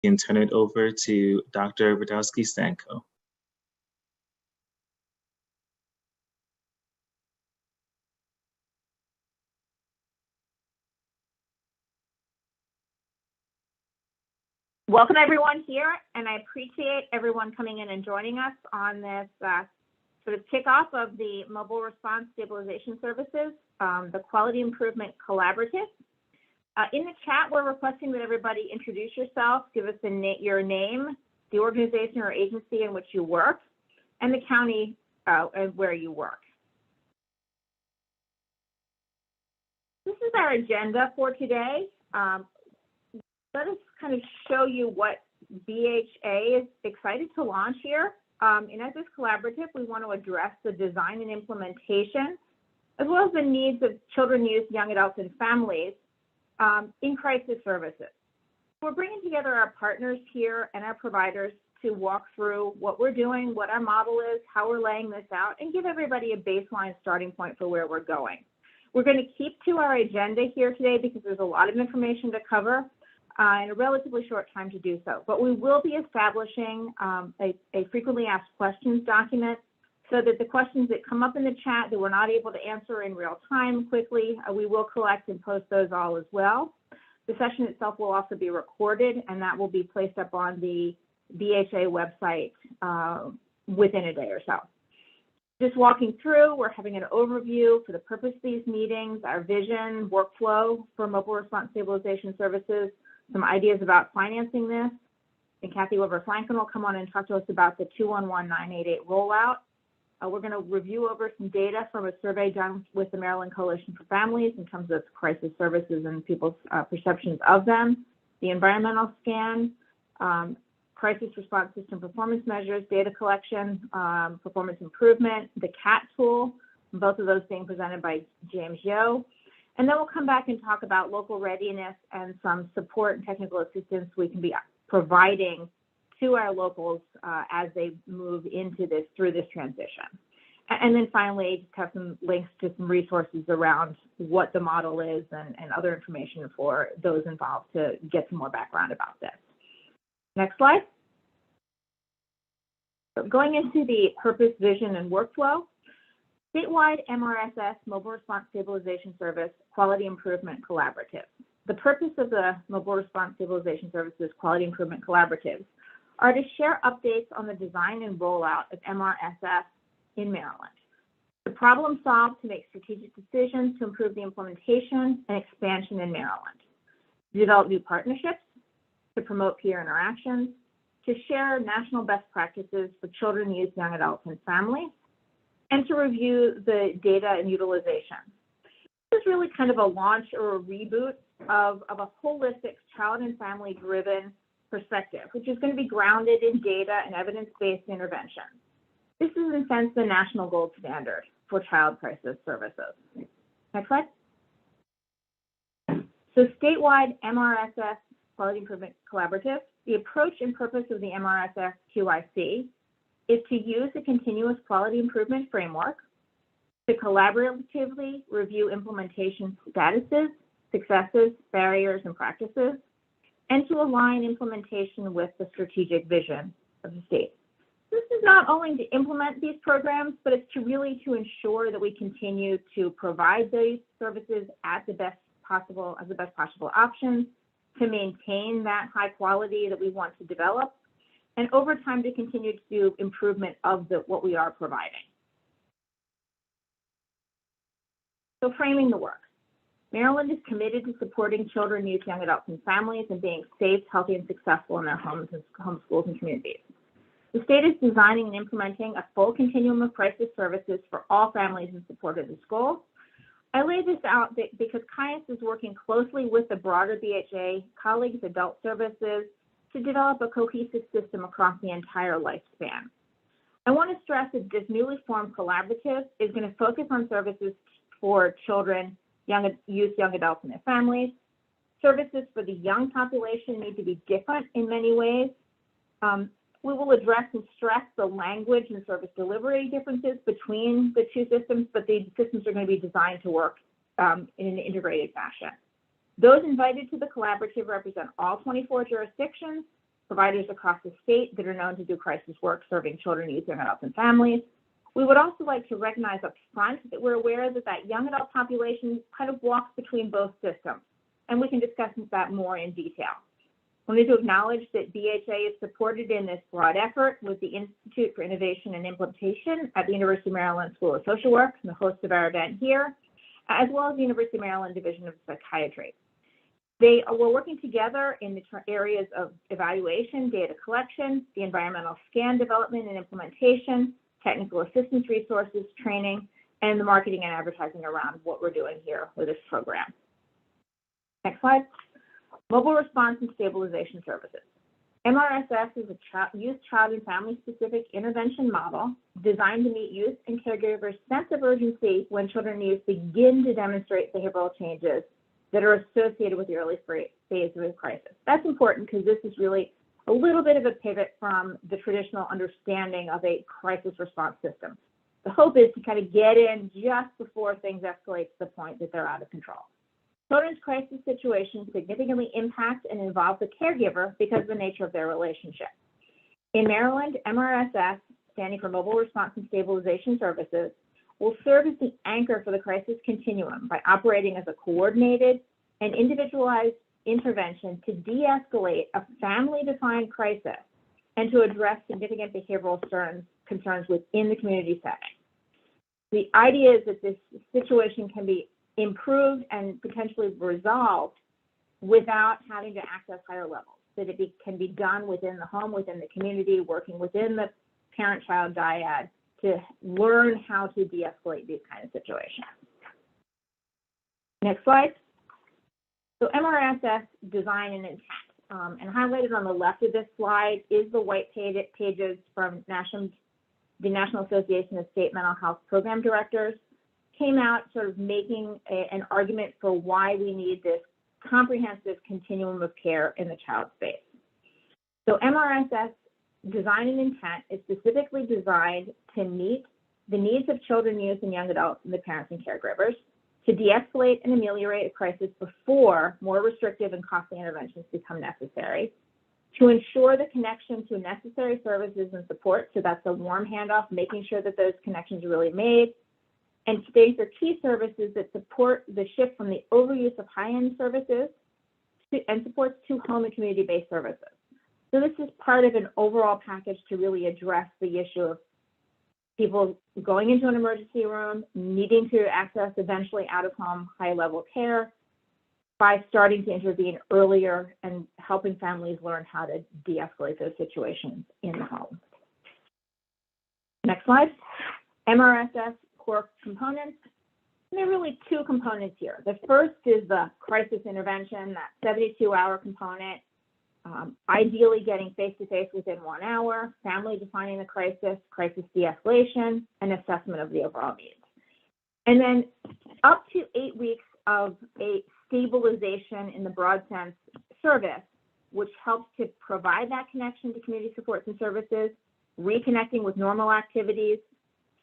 and turn it over to Dr. Radowski-Stanko. Welcome everyone here, and I appreciate everyone coming in and joining us on this sort of kickoff of the Mobile Response Stabilization Services, the Quality Improvement Collaborative. In the chat, we're requesting that everybody introduce yourself, give us your name, the organization or agency in which you work, and the county where you work. This is our agenda for today. Let us kind of show you what BHA is excited to launch here. And as this collaborative, we want to address the design and implementation, as well as the needs of children, youth, young adults, and families in crisis services. We're bringing together our partners here and our providers to walk through what we're doing, what our model is, how we're laying this out, and give everybody a baseline starting point for where we're going. We're going to keep to our agenda here today because there's a lot of information to cover in a relatively short time to do so. But we will be establishing a frequently asked questions document so that the questions that come up in the chat that we're not able to answer in real time quickly, we will collect and post those all as well. The session itself will also be recorded, and that will be placed up on the BHA website within a day or so. Just walking through, we're having an overview for the purpose of these meetings, our vision, workflow for mobile response stabilization services, some ideas about financing this, and Kathy Weber-Flanken will come on and talk to us about the 211988 rollout. We're going to review over some data from a survey done with the Maryland Coalition for Families in terms of crisis services and people's perceptions of them, the environmental scan, crisis response system performance measures, data collection, performance improvement, the CAT tool, both of those being presented by James Yo. And then we'll come back and talk about local readiness and some support and technical assistance we can be providing to our locals as they move into this, through this transition. And then finally, just have some links to some resources around what the model is and other information for those involved to get some more background about this. Next slide. So going into the purpose, vision, and workflow, statewide MRSS Mobile Response Stabilization Service Quality Improvement Collaborative. The purpose of the Mobile Response Stabilization Services Quality Improvement Collaboratives are to share updates on the design and rollout of MRSS in Maryland, to problem solve, to make strategic decisions to improve the implementation and expansion in Maryland, to develop new partnerships, to promote peer interactions, to share national best practices for children, youth, young adults, and families, and to review the data and utilization. This is really kind of a launch or a reboot of a holistic child and family driven perspective, which is going to be grounded in data and evidence-based intervention. This is in a sense the national gold standard for child crisis services. Next slide. So statewide MRSS Quality Improvement Collaborative, the approach and purpose of the MRSS QIC is to use a continuous quality improvement framework to collaboratively review implementation statuses, successes, barriers, and practices, and to align implementation with the strategic vision of the state. This is not only to implement these programs, but it's to really to ensure that we continue to provide these services at the best possible, as the best possible options, to maintain that high quality that we want to develop, and over time to continue to do improvement of what we are providing. So framing the work. Maryland is committed to supporting children, youth, young adults, and families and being safe, healthy, and successful in their homes, schools, and communities. The state is designing and implementing a full continuum of crisis services for all families in support of this goal. I lay this out because CIAS is working closely with the broader BHA colleagues, adult services, to develop a cohesive system across the entire lifespan. I want to stress that this newly formed collaborative is going to focus on services for children, youth, young adults, and their families. Services for the young population need to be different in many ways. We will address and stress the language and service delivery differences between the two systems, but the systems are going to be designed to work in an integrated fashion. Those invited to the collaborative represent all 24 jurisdictions, providers across the state that are known to do crisis work serving children, youth, young adults, and families. We would also like to recognize up front that we're aware that that young adult population kind of walks between both systems, and we can discuss that more in detail. We need to acknowledge that BHA is supported in this broad effort with the Institute for Innovation and Implementation at the University of Maryland School of Social Work, and the host of our event here, as well as the University of Maryland Division of Psychiatry. They were working together in the areas of evaluation, data collection, the environmental scan development and implementation, technical assistance resources, training, and the marketing and advertising around what we're doing here with this program. Next slide. Mobile response and stabilization services. MRSS is a youth, child, and family-specific intervention model designed to meet youth and caregivers' sense of urgency when children and youth begin to demonstrate behavioral changes that are associated with the early phase of a crisis. That's important because this is really a little bit of a pivot from the traditional understanding of a crisis response system. The hope is to kind of get in just before things escalate to the point that they're out of control. Children's crisis situations significantly impact and involve the caregiver because of the nature of their relationship. In Maryland, MRSS, standing for Mobile Response and Stabilization Services, will serve as the anchor for the crisis continuum by operating as a coordinated and individualized intervention to de-escalate a family-defined crisis and to address significant behavioral concerns within the community setting. The idea is that this situation can be improved and potentially resolved without having to access higher levels, that it can be done within the home, within the community, working within the parent-child dyad to learn how to de-escalate these kind of situations. Next slide. So MRSS design and intent. And highlighted on the left of this slide is the white pages from the National Association of State Mental Health Program Directors. Came out sort of making an argument for why we need this comprehensive continuum of care in the child space. So MRSS design and intent is specifically designed to meet the needs of children, youth, and young adults and the parents and caregivers, to de-escalate and ameliorate a crisis before more restrictive and costly interventions become necessary, to ensure the connection to necessary services and support, so that's a warm handoff, making sure that those connections are really made, and states are key services that support the shift from the overuse of high-end services and supports to home and community-based services. So this is part of an overall package to really address the issue of people going into an emergency room, needing to access eventually out-of-home high-level care by starting to intervene earlier and helping families learn how to de-escalate those situations in the home. Next slide. MRSS core components. And there are really two components here. The first is the crisis intervention, that 72-hour component, ideally getting face-to-face within 1 hour, family defining the crisis, crisis de-escalation, and assessment of the overall needs. And then up to 8 weeks of a stabilization in the broad sense service, which helps to provide that connection to community supports and services, reconnecting with normal activities,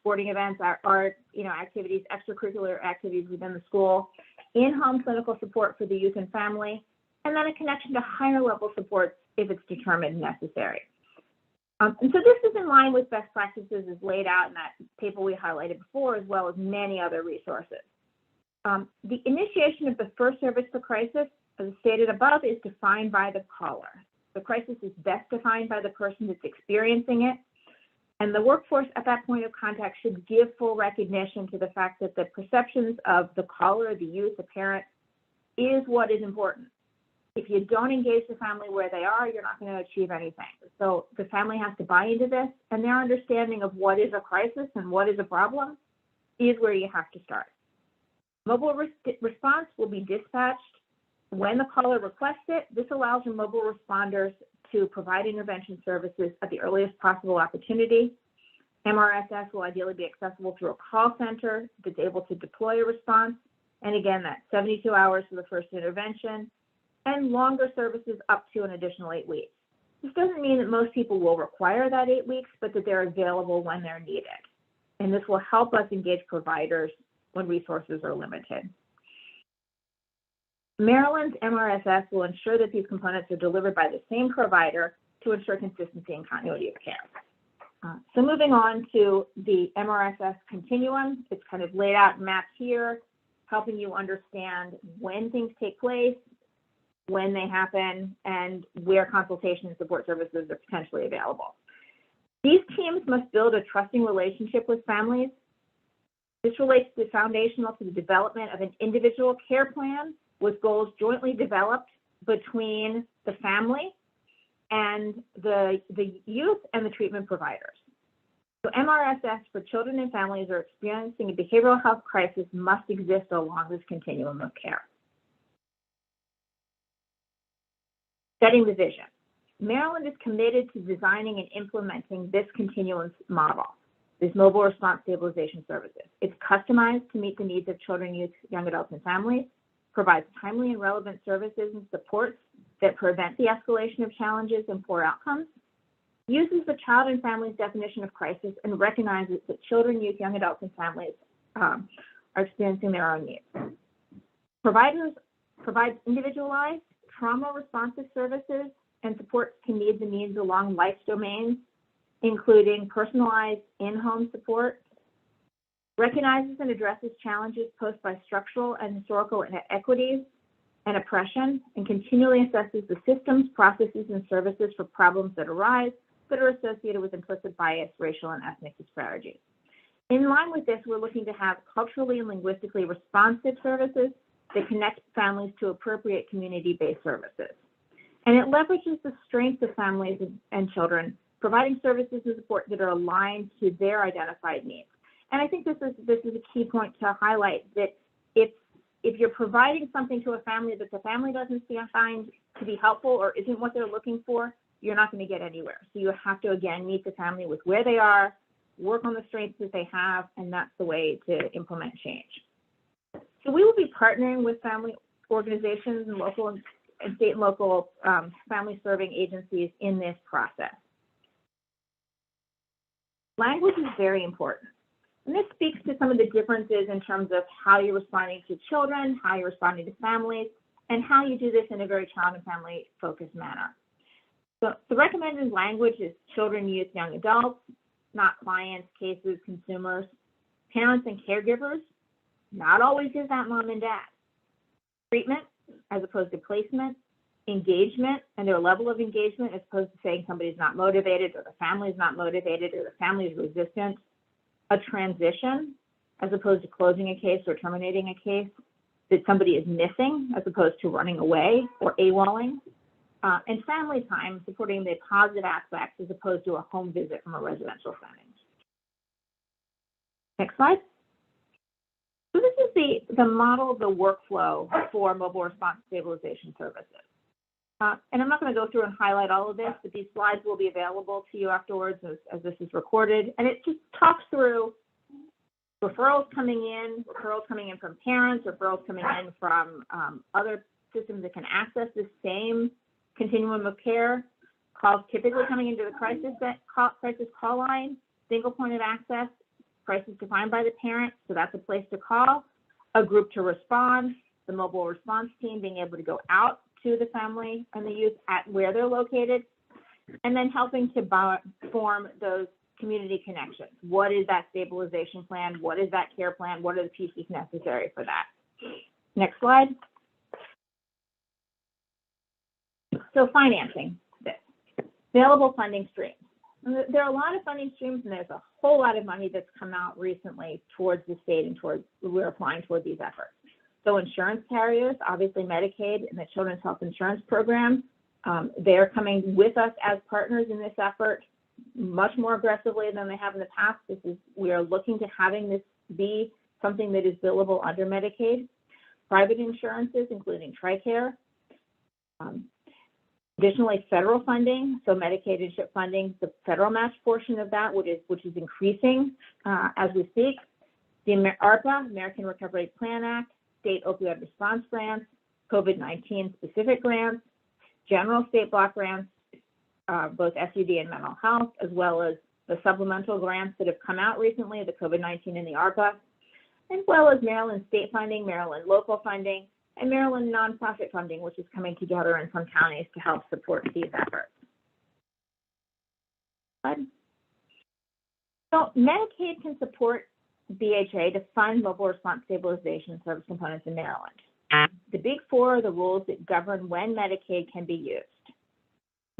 sporting events, art, activities, extracurricular activities within the school, in-home clinical support for the youth and family, and then a connection to higher level supports if it's determined necessary. And so this is in line with best practices as laid out in that paper we highlighted before, as well as many other resources. The initiation of the first service for crisis, as stated above, is defined by the caller. The crisis is best defined by the person that's experiencing it, and the workforce at that point of contact should give full recognition to the fact that the perceptions of the caller, the youth, the parent, is what is important. If you don't engage the family where they are, you're not going to achieve anything. So the family has to buy into this, and their understanding of what is a crisis and what is a problem is where you have to start. Mobile response will be dispatched when the caller requests it. This allows the mobile responders to provide intervention services at the earliest possible opportunity. MRSS will ideally be accessible through a call center that's able to deploy a response. And again, that's 72 hours for the first intervention and longer services up to an additional 8 weeks. This doesn't mean that most people will require that 8 weeks, but that they're available when they're needed. And this will help us engage providers when resources are limited. Maryland's MRSS will ensure that these components are delivered by the same provider to ensure consistency and continuity of care. So moving on to the MRSS continuum, it's kind of laid out and mapped here, helping you understand when things take place, when they happen, and where consultation and support services are potentially available. These teams must build a trusting relationship with families. This relates to foundational to the development of an individual care plan with goals jointly developed between the family and the youth and the treatment providers. So MRSS for children and families who are experiencing a behavioral health crisis must exist along this continuum of care. Setting the vision. Maryland is committed to designing and implementing this continuum model, this mobile response stabilization services. It's customized to meet the needs of children, youth, young adults, and families, provides timely and relevant services and supports that prevent the escalation of challenges and poor outcomes, uses the child and family's definition of crisis, and recognizes that children, youth, young adults, and families are experiencing their own needs. Provides individualized, trauma-responsive services and supports to needs and needs along life's domains, including personalized in-home support, recognizes and addresses challenges posed by structural and historical inequities and oppression, and continually assesses the systems, processes, and services for problems that arise that are associated with implicit bias, racial, and ethnic disparities. In line with this, we're looking to have culturally and linguistically responsive services that connect families to appropriate community-based services. And it leverages the strengths of families and children, providing services and support that are aligned to their identified needs. And I think this is a key point to highlight, that if you're providing something to a family that the family doesn't find to be helpful or isn't what they're looking for, you're not going to get anywhere. So you have to, again, meet the family with where they are, work on the strengths that they have, and that's the way to implement change. So we will be partnering with family organizations and local and state and local family serving agencies in this process. Language is very important. And this speaks to some of the differences in terms of how you're responding to children, how you're responding to families, and how you do this in a very child and family focused manner. So the recommended language is children, youth, young adults, not clients, cases, consumers, parents, and caregivers. Not always is that mom and dad. Treatment as opposed to placement, engagement and their level of engagement as opposed to saying somebody's not motivated or the family is not motivated or the family is resistant. A transition as opposed to closing a case or terminating a case, that somebody is missing as opposed to running away or AWOLing. And family time, supporting the positive aspects as opposed to a home visit from a residential setting. Next slide. So this is the model, the workflow for mobile response stabilization services. And I'm not going to go through and highlight all of this, but these slides will be available to you afterwards as this is recorded. And it just talks through referrals coming in from parents, referrals coming in from other systems that can access the same continuum of care, calls typically coming into the crisis call line, single point of access, crisis defined by the parent, so that's a place to call, a group to respond, the mobile response team being able to go out to the family and the youth at where they're located, and then helping to form those community connections. What is that stabilization plan? What is that care plan? What are the pieces necessary for that? Next slide. So financing this, available funding streams. There are a lot of funding streams, and there's a whole lot of money that's come out recently towards the state and we're applying toward these efforts. So insurance carriers, obviously Medicaid and the Children's Health Insurance Program, they're coming with us as partners in this effort much more aggressively than they have in the past. We are looking to having this be something that is billable under Medicaid. Private insurances, including TRICARE. Additionally, federal funding, so Medicaid and CHIP funding, the federal match portion of that, which is increasing as we speak. The ARPA, American Recovery Plan Act, state opioid response grants, COVID-19 specific grants, general state block grants, both SUD and mental health, as well as the supplemental grants that have come out recently, the COVID-19 and the ARPA, as well as Maryland state funding, Maryland local funding, and Maryland nonprofit funding, which is coming together in some counties to help support these efforts. So Medicaid can support BHA to fund mobile response stabilization service components in Maryland. The big four are the rules that govern when Medicaid can be used.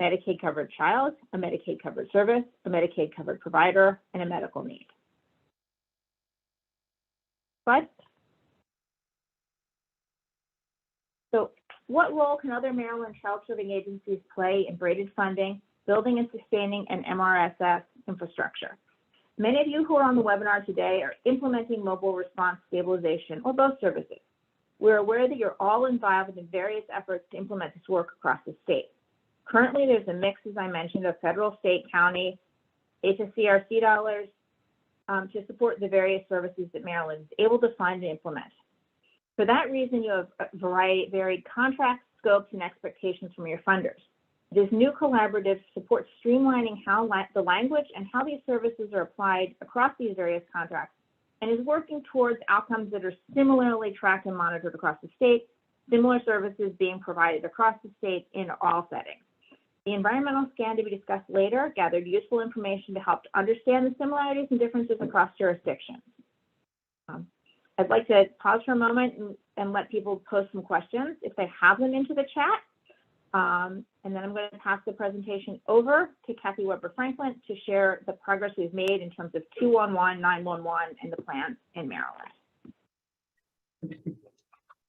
Medicaid covered child, a Medicaid covered service, a Medicaid covered provider, and a medical need. So what role can other Maryland child serving agencies play in braided funding, building and sustaining an MRSS infrastructure? Many of you who are on the webinar today are implementing mobile response stabilization or both services. We're aware that you're all involved in various efforts to implement this work across the state. Currently, there's a mix, as I mentioned, of federal, state, county, HSCRC dollars to support the various services that Maryland is able to fund and implement. For that reason, you have varied contracts, scopes, and expectations from your funders. This new collaborative supports streamlining how the language and how these services are applied across these various contracts, and is working towards outcomes that are similarly tracked and monitored across the state, similar services being provided across the state in all settings. The environmental scan to be discussed later gathered useful information to help to understand the similarities and differences across jurisdictions. I'd like to pause for a moment and let people post some questions if they have them into the chat. And then I'm going to pass the presentation over to Kathy Weber-Franklin to share the progress we've made in terms of 211, 911, and the plans in Maryland.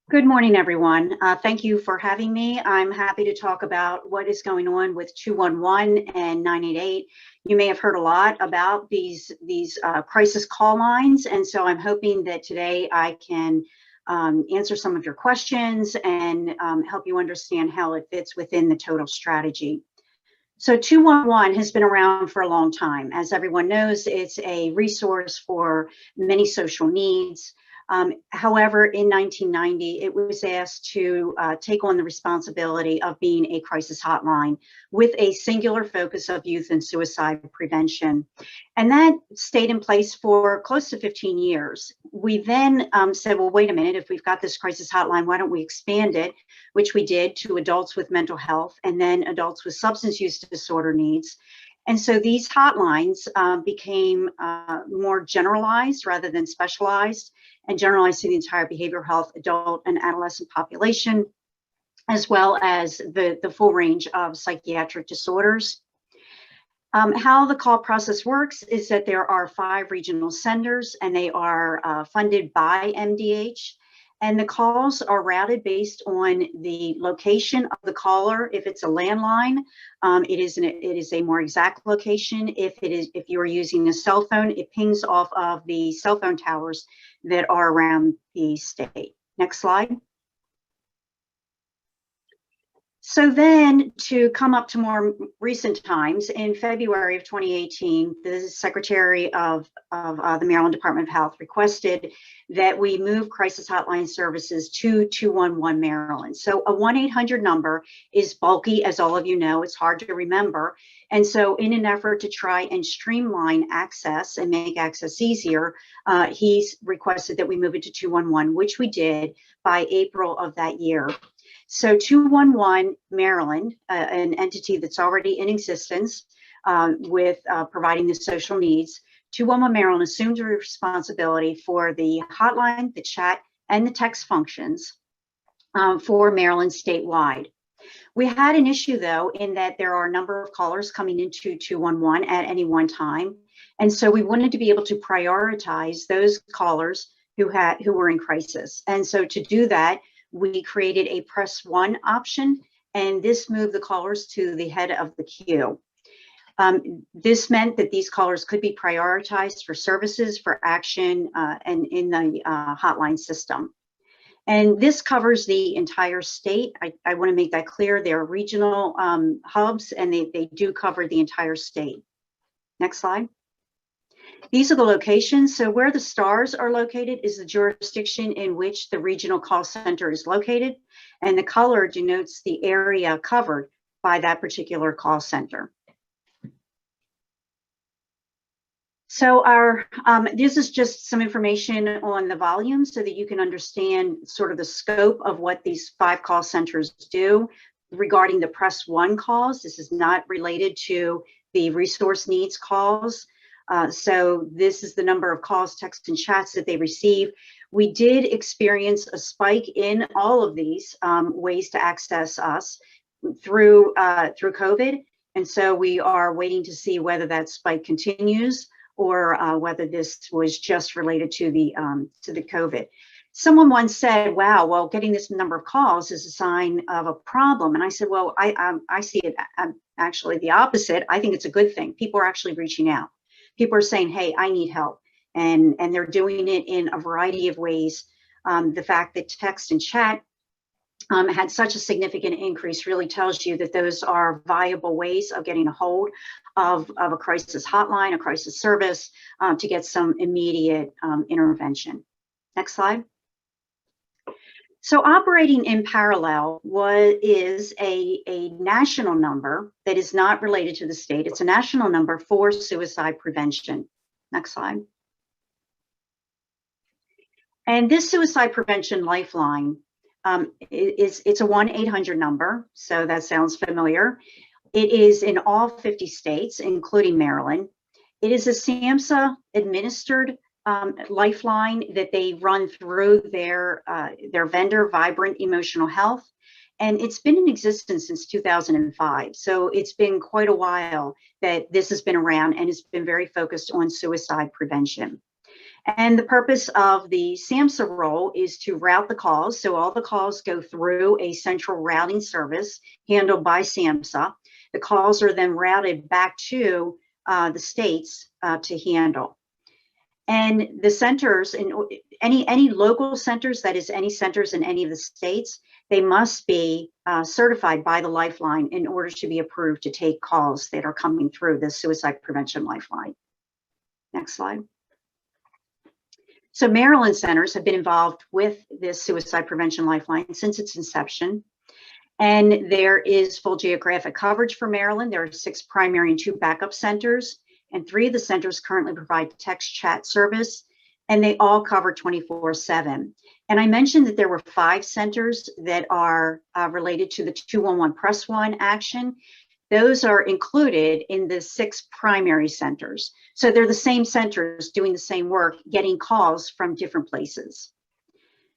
Good morning, everyone. Thank you for having me. I'm happy to talk about what is going on with 211 and 988. You may have heard a lot about these crisis call lines, and so I'm hoping that today I can answer some of your questions and help you understand how it fits within the total strategy. So 211 has been around for a long time. As everyone knows, it's a resource for many social needs. However, in 1990, it was asked to take on the responsibility of being a crisis hotline with a singular focus of youth and suicide prevention. And that stayed in place for close to 15 years. We then said, well, wait a minute, if we've got this crisis hotline, why don't we expand it, which we did, to adults with mental health and then adults with substance use disorder needs. And so these hotlines became more generalized rather than specialized, and generalized to the entire behavioral health adult and adolescent population, as well as the full range of psychiatric disorders. How the call process works is that there are 5 regional centers, and they are funded by MDH. And the calls are routed based on the location of the caller. If it's a landline, it is a more exact location. If you are using a cell phone, it pings off of the cell phone towers that are around the state. Next slide. So then, to come up to more recent times, in February of 2018, the Secretary of the Maryland Department of Health requested that we move crisis hotline services to 211 Maryland. So a 1-800 number is bulky, as all of you know, it's hard to remember. And so in an effort to try and streamline access and make access easier, he's requested that we move it to 211, which we did by April of that year. So 211 Maryland, an entity that's already in existence with providing the social needs, 211 Maryland assumed the responsibility for the hotline, the chat, and the text functions for Maryland statewide. We had an issue, though, in that there are a number of callers coming into 211 at any one time. And so we wanted to be able to prioritize those callers who were in crisis. And so to do that, we created a press 1 option, and this moved the callers to the head of the queue. This meant that these callers could be prioritized for services, for action, and in the hotline system. And this covers the entire state. I want to make that clear. There are regional hubs, and they do cover the entire state. Next slide. These are the locations. So where the stars are located is the jurisdiction in which the regional call center is located, and the color denotes the area covered by that particular call center. So this is just some information on the volume so that you can understand sort of the scope of what these 5 call centers do. regarding the press one calls. This is not related to the resource needs calls. So this is the number of calls, texts, and chats that they receive. We did experience a spike in all of these ways to access us through COVID. And so we are waiting to see whether that spike continues or whether this was just related to the COVID. Someone once said, wow, well, getting this number of calls is a sign of a problem. And I said, well, I see it actually the opposite. I think it's a good thing. People are actually reaching out. People are saying, hey, I need help. And they're doing it in a variety of ways. The fact that text and chat had such a significant increase really tells you that those are viable ways of getting a hold of a crisis hotline, a crisis service, to get some immediate intervention. Next slide. So operating in parallel is a national number that is not related to the state. It's a national number for suicide prevention. Next slide. And this suicide prevention lifeline, it's a 1-800 number, so that sounds familiar. It is in all 50 states, including Maryland. It is a SAMHSA administered lifeline that they run through their vendor, Vibrant Emotional Health. And it's been in existence since 2005. So it's been quite a while that this has been around, and it's been very focused on suicide prevention. And the purpose of the SAMHSA role is to route the calls. So all the calls go through a central routing service handled by SAMHSA. The calls are then routed back to the states to handle. And the centers, in any local centers, that is any centers in any of the states, they must be certified by the Lifeline in order to be approved to take calls that are coming through the Suicide Prevention Lifeline. Next slide. So Maryland centers have been involved with this Suicide Prevention Lifeline since its inception. And there is full geographic coverage for Maryland. There are 6 primary and 2 backup centers, and 3 of the centers currently provide text chat service, and they all cover 24/7. And I mentioned that there were 5 centers that are related to the 211 Press One action. Those are included in the 6 primary centers. So they're the same centers doing the same work, getting calls from different places.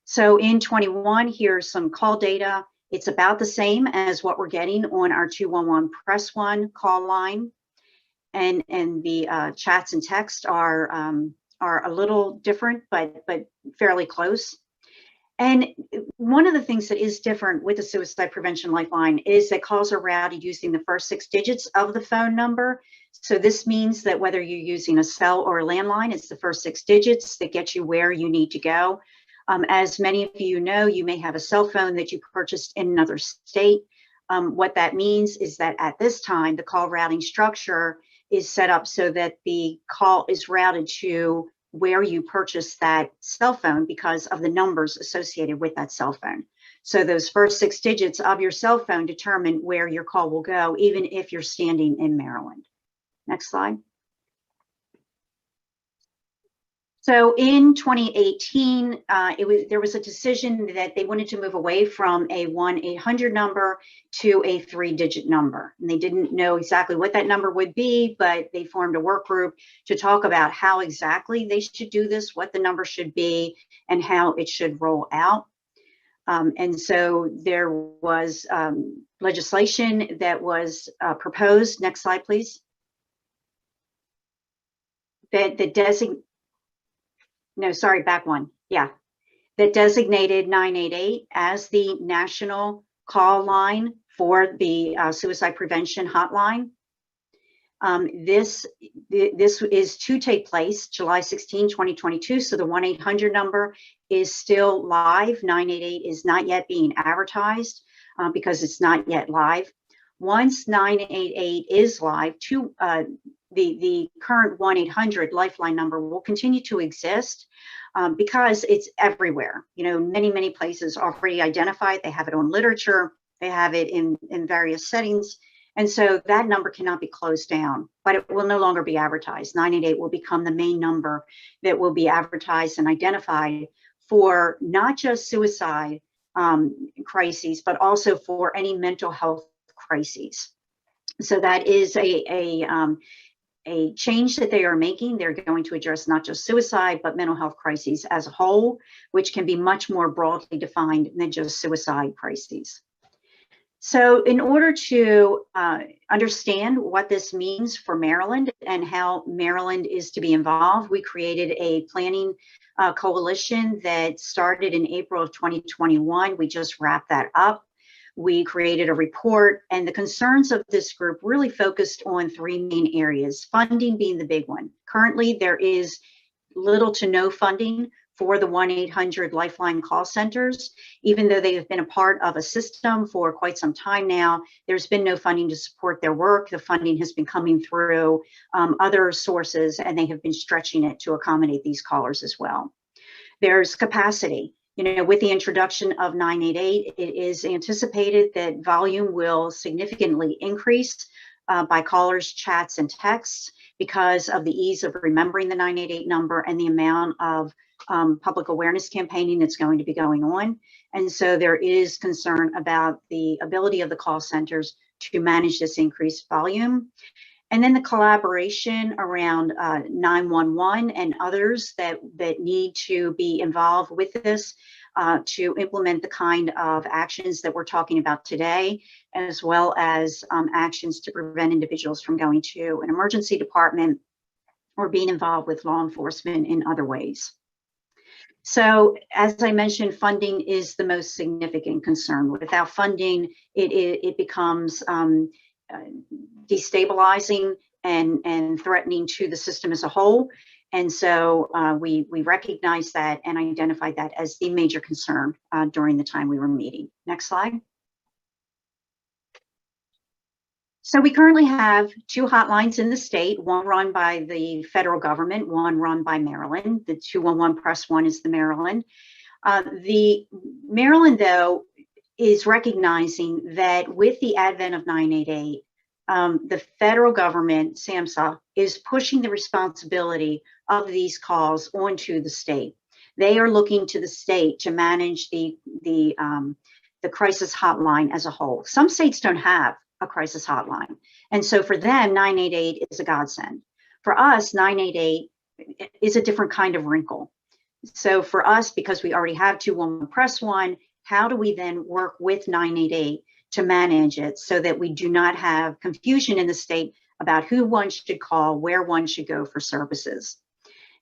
So in 21, here's some call data. It's about the same as what we're getting on our 211 Press One call line. And the chats and text are a little different, but fairly close. And one of the things that is different with the Suicide Prevention Lifeline is that calls are routed using the first 6 digits of the phone number. So this means that whether you're using a cell or a landline, it's the first 6 digits that get you where you need to go. As many of you know, you may have a cell phone that you purchased in another state. What that means is that at this time, the call routing structure is set up so that the call is routed to where you purchased that cell phone because of the numbers associated with that cell phone. So those first 6 digits of your cell phone determine where your call will go, even if you're standing in Maryland. Next slide. So in 2018, there was a decision that they wanted to move away from a 1-800 number to a 3-digit number. And they didn't know exactly what that number would be, but they formed a work group to talk about how exactly they should do this, what the number should be, and how it should roll out. And so there was legislation that was proposed. Next slide, please. That designated 988 as the national call line for the suicide prevention hotline. This is to take place July 16, 2022. So the 1-800 number is still live. 988 is not yet being advertised because it's not yet live. Once 988 is live, the current 1-800 lifeline number will continue to exist because it's everywhere. You know, many places already identify it. They have it on literature. They have it in various settings. And so that number cannot be closed down, but it will no longer be advertised. 988 will become the main number that will be advertised and identified for not just suicide, crises, but also for any mental health crises. So that is a change that they are making. They're going to address not just suicide, but mental health crises as a whole, which can be much more broadly defined than just suicide crises. So in order to understand what this means for Maryland and how Maryland is to be involved, we created a planning coalition that started in April of 2021. We just wrapped that up. We created a report, and the concerns of this group really focused on three main areas, funding being the big one. Currently, there is little to no funding for the 1-800 Lifeline call centers. Even though they have been a part of a system for quite some time now, there's been no funding to support their work. The funding has been coming through other sources, and they have been stretching it to accommodate these callers as well. There's capacity. You know, with the introduction of 988, it is anticipated that volume will significantly increase by callers, chats, and texts because of the ease of remembering the 988 number and the amount of public awareness campaigning that's going to be going on. And so there is concern about the ability of the call centers to manage this increased volume. And then the collaboration around 911 and others that need to be involved with this to implement the kind of actions that we're talking about today, as well as actions to prevent individuals from going to an emergency department or being involved with law enforcement in other ways. So, as I mentioned, funding is the most significant concern. Without funding, it becomes destabilizing and threatening to the system as a whole. And so we recognize that and identified that as the major concern during the time we were meeting. Next slide. So we currently have two hotlines in the state, one run by the federal government, one run by Maryland. The 211 Press 1 is the Maryland. The Maryland, though, is recognizing that with the advent of 988, the federal government, SAMHSA, is pushing the responsibility of these calls onto the state. They are looking to the state to manage the crisis hotline as a whole. Some states don't have a crisis hotline, and so for them, 988 is a godsend. For us, 988 is a different kind of wrinkle. So for us, because we already have 211 Press 1, how do we then work with 988 to manage it so that we do not have confusion in the state about who one should call, where one should go for services?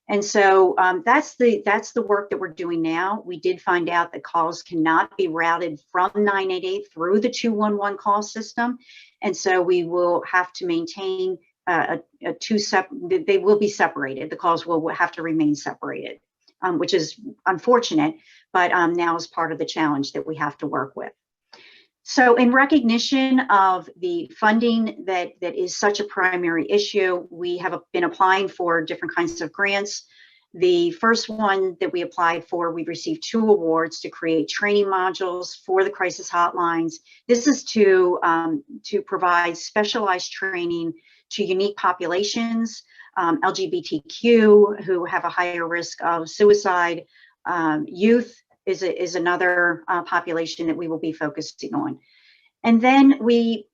And so that's the work that we're doing now. We did find out that calls cannot be routed from 988 through the 211 call system. And so we will have to maintain they will be separated. The calls will have to remain separated, which is unfortunate, but now is part of the challenge that we have to work with. So in recognition of the funding that is such a primary issue, we have been applying for different kinds of grants. The first one that we applied for, we received 2 awards to create training modules for the crisis hotlines. This is to provide specialized training to unique populations, LGBTQ, who have a higher risk of suicide, youth, is another population that we will be focusing on. And then we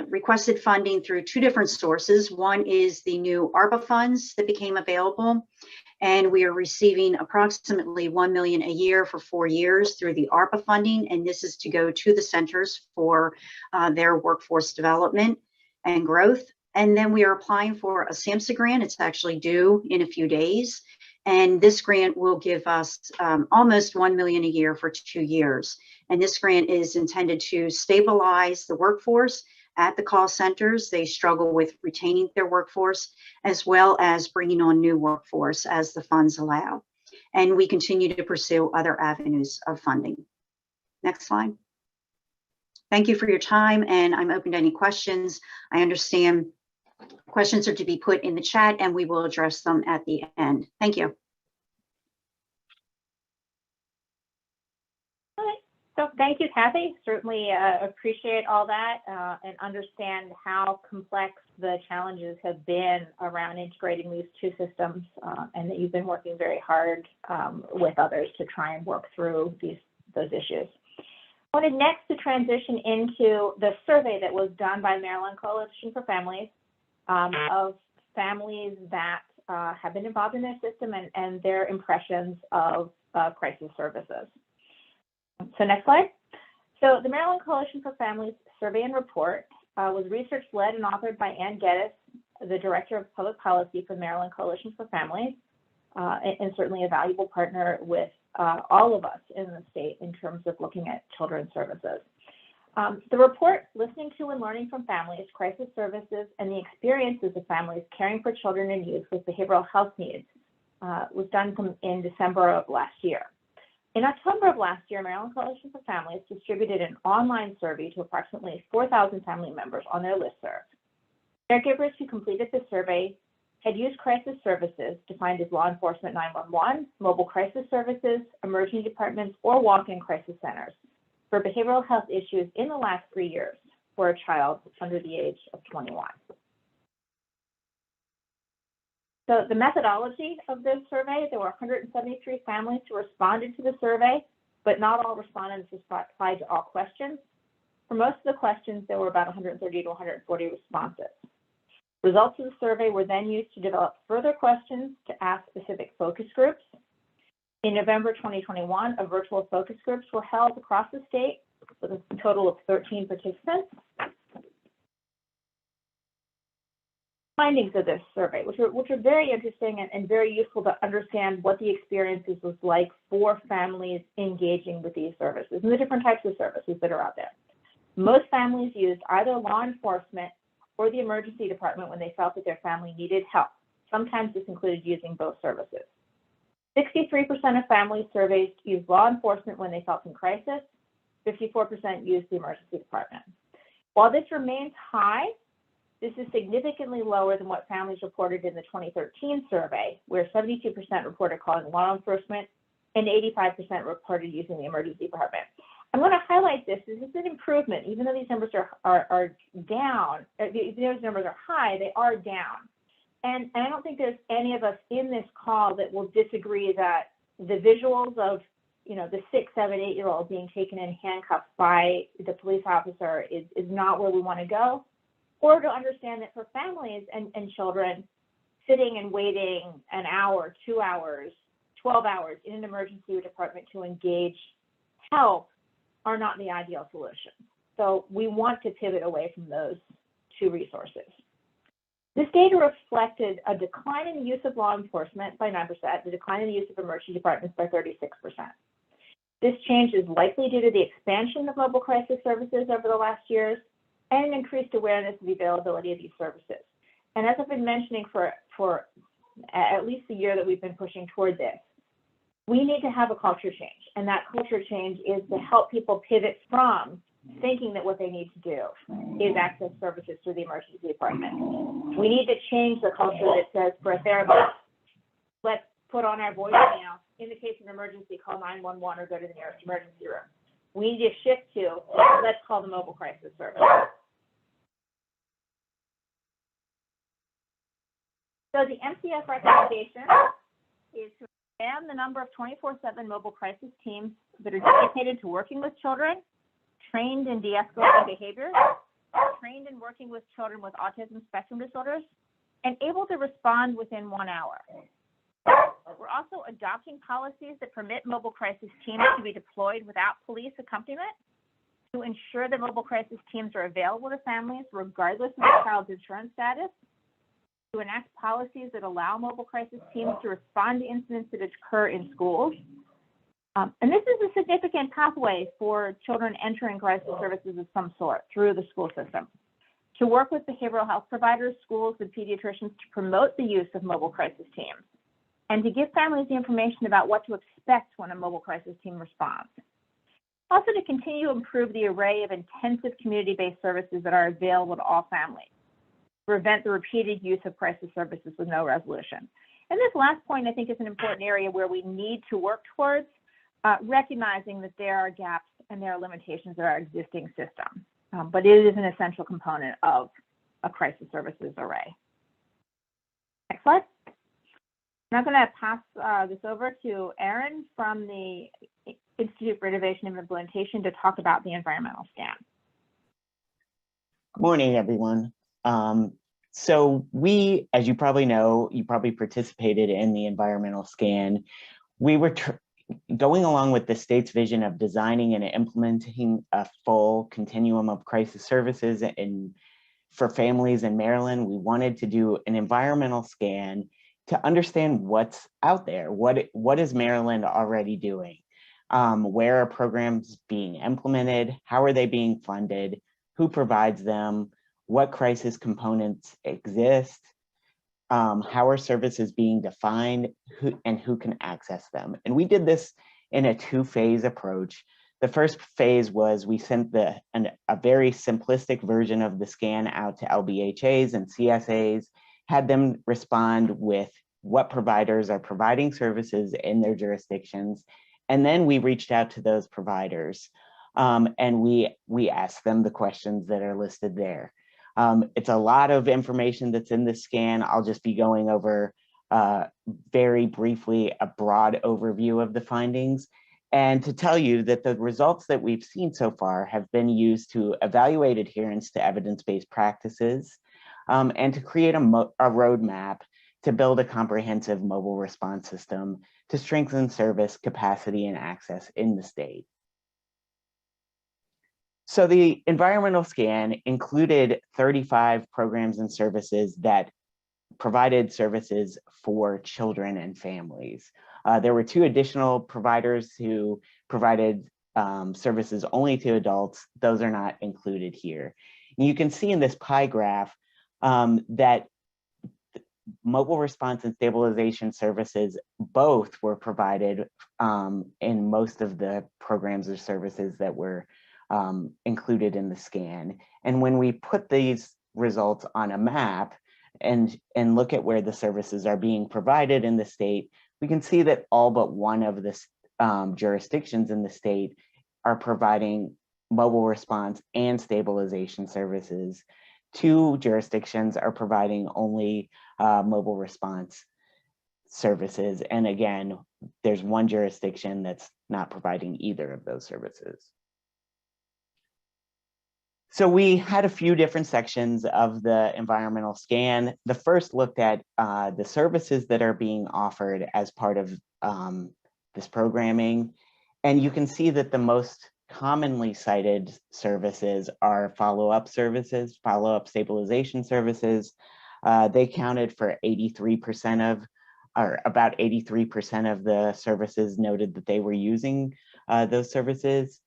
requested funding through 2 different sources. One is the new ARPA funds that became available, and we are receiving approximately $1 million a year for 4 years through the ARPA funding, and this is to go to the centers for their workforce development and growth. And then we are applying for a SAMHSA grant. It's actually due in a few days. And this grant will give us almost $1 million a year for 2 years. And this grant is intended to stabilize the workforce at the call centers. They struggle with retaining their workforce, as well as bringing on new workforce as the funds allow. And we continue to pursue other avenues of funding. Next slide. Thank you for your time, and I'm open to any questions. I understand questions are to be put in the chat, and we will address them at the end. Thank you. So thank you, Kathy. Certainly appreciate all that and understand how complex the challenges have been around integrating these 2 systems and that you've been working very hard with others to try and work through those issues. I wanted next to transition into the survey that was done by Maryland Coalition for Families of families that have been involved in their system and their impressions of crisis services. So next slide. So the Maryland Coalition for Families survey and report was research led and authored by Ann Geddes, the Director of Public Policy for Maryland Coalition for Families, and certainly a valuable partner with all of us in the state in terms of looking at children's services. The report, Listening to and Learning from Families, Crisis Services, and the Experiences of Families Caring for Children and Youth with Behavioral Health Needs, was done in December of last year. In October of last year, Maryland Coalition for Families distributed an online survey to approximately 4,000 family members on their listserv. Caregivers who completed the survey had used crisis services defined as law enforcement 911, mobile crisis services, emergency departments, or walk-in crisis centers for behavioral health issues in the last 3 years for a child under the age of 21. So the methodology of this survey, there were 173 families who responded to the survey, but not all respondents replied to all questions. For most of the questions, there were about 130 to 140 responses. Results of the survey were then used to develop further questions to ask specific focus groups. In November 2021, a virtual focus groups were held across the state with a total of 13 participants. Findings of this survey, which are very interesting and very useful to understand what the experiences was like for families engaging with these services and the different types of services that are out there. Most families used either law enforcement or the emergency department when they felt that their family needed help. Sometimes this included using both services. 63% of families surveyed used law enforcement when they felt in crisis. 54% used the emergency department. While this remains high, this is significantly lower than what families reported in the 2013 survey, where 72% reported calling law enforcement and 85% reported using the emergency department. I'm going to highlight this. This is an improvement. Even though these numbers are down, these numbers are high, they are down. And I don't think there's any of us in this call that will disagree that the visuals of, the 6, 7, 8-year-old being taken in handcuffs by the police officer is not where we want to go, or to understand that for families and children, sitting and waiting an hour, 2 hours, 12 hours in an emergency department to engage help are not the ideal solution. So we want to pivot away from those two resources. This data reflected a decline in the use of law enforcement by 9%, the decline in the use of emergency departments by 36%. This change is likely due to the expansion of mobile crisis services over the last years and an increased awareness of the availability of these services. And as I've been mentioning for at least the year that we've been pushing toward this, we need to have a culture change. And that culture change is to help people pivot from thinking that what they need to do is access services through the emergency department. We need to change the culture that says for a therapist, let's put on our voicemail. In the case of an emergency, call 911 or go to the nearest emergency room. We need to shift to, let's call the mobile crisis service. So the MCF recommendation is to expand the number of 24/7 mobile crisis teams that are dedicated to working with children, trained in de-escalating behaviors, trained in working with children with autism spectrum disorders, and able to respond within 1 hour. We're also adopting policies that permit mobile crisis teams to be deployed without police accompaniment to ensure that mobile crisis teams are available to families regardless of the child's insurance status, to enact policies that allow mobile crisis teams to respond to incidents that occur in schools. And this is a significant pathway for children entering crisis services of some sort through the school system. To work with behavioral health providers, schools, and pediatricians to promote the use of mobile crisis teams, and to give families the information about what to expect when a mobile crisis team responds. Also to continue to improve the array of intensive community-based services that are available to all families, prevent the repeated use of crisis services with no resolution. And this last point, I think, is an important area where we need to work towards recognizing that there are gaps and there are limitations in our existing system, but it is an essential component of a crisis services array. Next slide. I'm now going to pass this over to Erin from the Institute for Innovation and Implementation to talk about the environmental scan. Good morning, everyone. So we, as you probably know, you probably participated in the environmental scan. We were going along with the state's vision of designing and implementing a full continuum of crisis services for families in Maryland. We wanted to do an environmental scan to understand what's out there. What is Maryland already doing? Where are programs being implemented? How are they being funded? Who provides them? What crisis components exist? How are services being defined? Who can access them? And we did this in a two-phase approach. The first phase was we sent a very simplistic version of the scan out to LBHAs and CSAs, had them respond with what providers are providing services in their jurisdictions. And then we reached out to those providers and we asked them the questions that are listed there. It's a lot of information that's in this scan. I'll just be going over very briefly a broad overview of the findings, and to tell you that the results that we've seen so far have been used to evaluate adherence to evidence-based practices and to create a roadmap to build a comprehensive mobile response system to strengthen service capacity and access in the state. So the environmental scan included 35 programs and services that provided services for children and families. There were 2 additional providers who provided services only to adults. Those are not included here. And you can see in this pie graph that mobile response and stabilization services both were provided in most of the programs or services that were included in the scan. And when we put these results on a map and look at where the services are being provided in the state, we can see that all but one of the jurisdictions in the state are providing mobile response and stabilization services. 2 jurisdictions are providing only mobile response services. And again, there's 1 jurisdiction that's not providing either of those services. So we had a few different sections of the environmental scan. The first looked at the services that are being offered as part of this programming. And you can see that the most commonly cited services are follow-up services, follow-up stabilization services. They counted for 83% of, or about 83% of the services noted that they were using those services.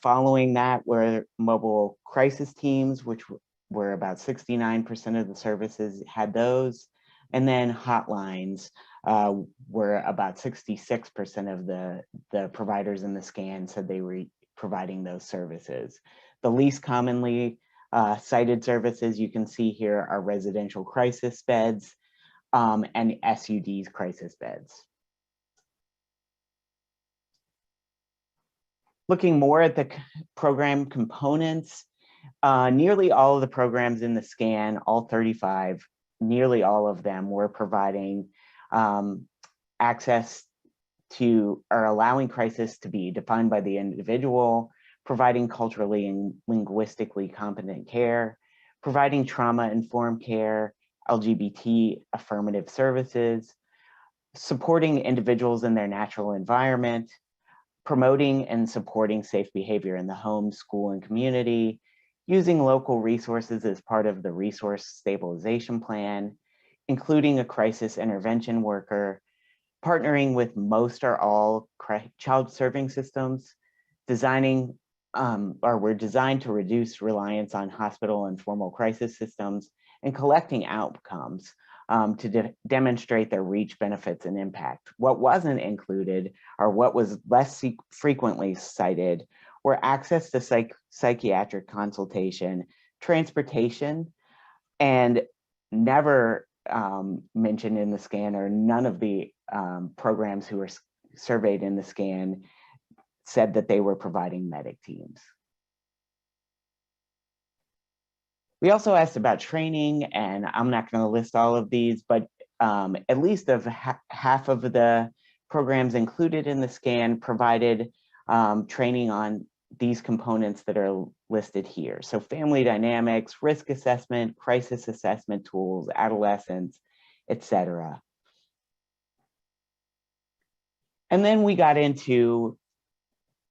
Following that were mobile crisis teams, which were about 69% of the services had those. And then hotlines were about 66% of the providers in the scan said they were providing those services. The least commonly cited services you can see here are residential crisis beds and SUDs crisis beds. Looking more at the program components, nearly all of the programs in the scan, all 35, nearly all of them were providing access to, or allowing crisis to be defined by the individual, providing culturally and linguistically competent care, providing trauma-informed care, LGBT affirmative services, supporting individuals in their natural environment, promoting and supporting safe behavior in the home, school, and community, using local resources as part of the resource stabilization plan, including a crisis intervention worker, partnering with most or all child serving systems, designing or were designed to reduce reliance on hospital and formal crisis systems, and collecting outcomes to demonstrate their reach, benefits, and impact. What wasn't included, or what was less frequently cited, were access to psychiatric consultation, transportation, and never mentioned in the scan, or none of the programs who were surveyed in the scan said that they were providing medic teams. We also asked about training, and I'm not going to list all of these, but at least of half of the programs included in the scan provided training on these components that are listed here. So family dynamics, risk assessment, crisis assessment tools, adolescence, etc. And then we got into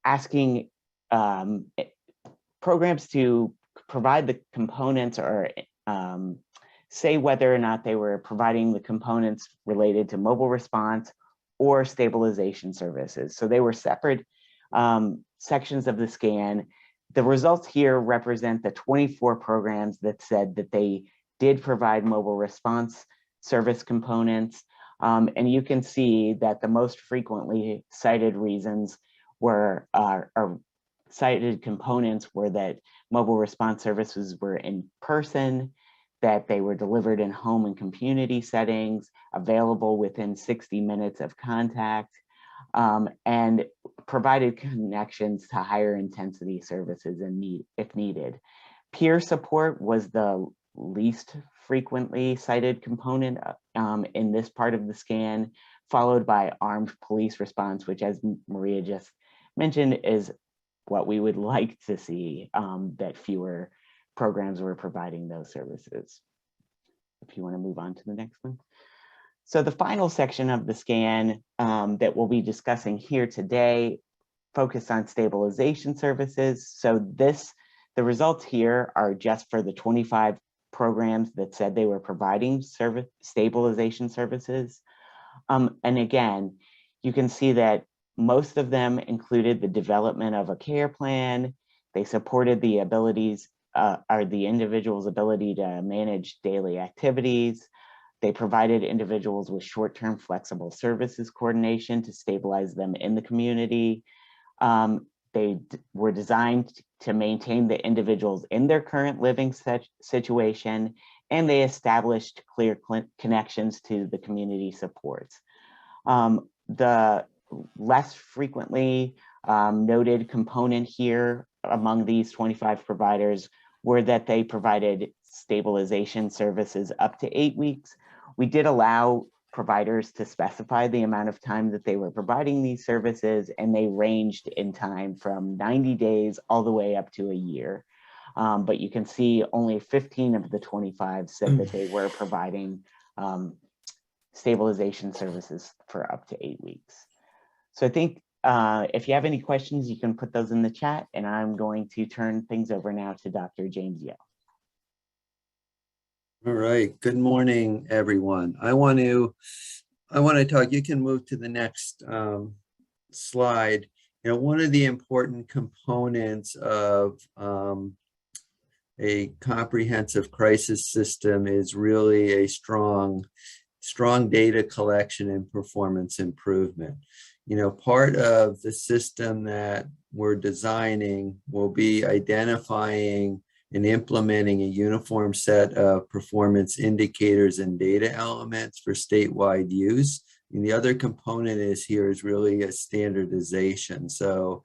asking programs to provide the components or say whether or not they were providing the components related to mobile response or stabilization services. So they were separate sections of the scan. The results here represent the 24 programs that said that they did provide mobile response service components. And you can see that the most frequently cited reasons were, or cited components were that mobile response services were in person, that they were delivered in home and community settings, available within 60 minutes of contact, and provided connections to higher intensity services if needed. Peer support was the least frequently cited component in this part of the scan, followed by armed police response, which, as Maria just mentioned, is what we would like to see, that fewer programs were providing those services. If you want to move on to the next one. So the final section of the scan that we'll be discussing here today focus on stabilization services. So the results here are just for the 25 programs that said they were providing stabilization services. And again, you can see that most of them included the development of a care plan. They supported the abilities or the individual's ability to manage daily activities. They provided individuals with short-term flexible services coordination to stabilize them in the community. They were designed to maintain the individuals in their current living situation, and they established clear connections to the community supports. The less frequently noted component here among these 25 providers were that they provided stabilization services up to 8 weeks. We did allow providers to specify the amount of time that they were providing these services, and they ranged in time from 90 days all the way up to a year. But you can see only 15 of the 25 said that they were providing stabilization services for up to 8 weeks. So I think if you have any questions, you can put those in the chat, and I'm going to turn things over now to Dr. James Yeo. All right. Good morning, everyone. I want to talk. You can move to the next slide. You know, one of the important components of a comprehensive crisis system is really a strong data collection and performance improvement. You know, part of the system that we're designing will be identifying and implementing a uniform set of performance indicators and data elements for statewide use. And the other component is really a standardization. So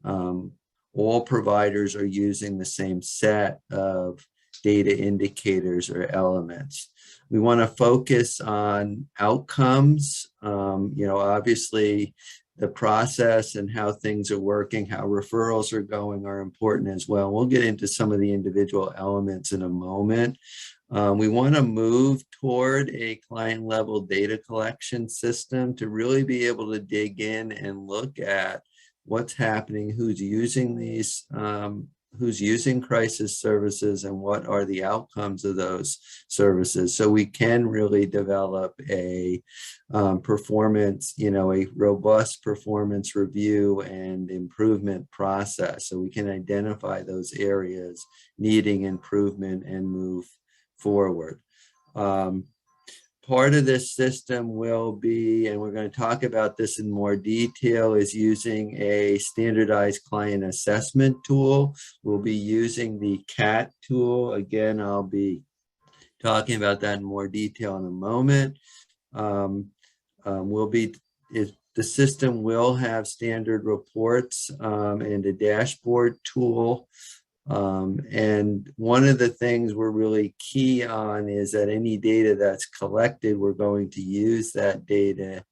all providers are using the same set of data indicators or elements. We want to focus on outcomes. You know, obviously the process and how things are working, how referrals are going are important as well. We'll get into some of the individual elements in a moment. We want to move toward a client level data collection system to really be able to dig in and look at what's happening, who's using these, who's using crisis services, and what are the outcomes of those services. So we can really develop a performance, you know, a robust performance review and improvement process. So we can identify those areas needing improvement and move forward. Part of this system will be, and we're going to talk about this in more detail, is using a standardized client assessment tool. We'll be using the CAT tool. Again, I'll be talking about that in more detail in a moment. The system will have standard reports and a dashboard tool. And one of the things we're really key on is that any data that's collected, we're going to use that data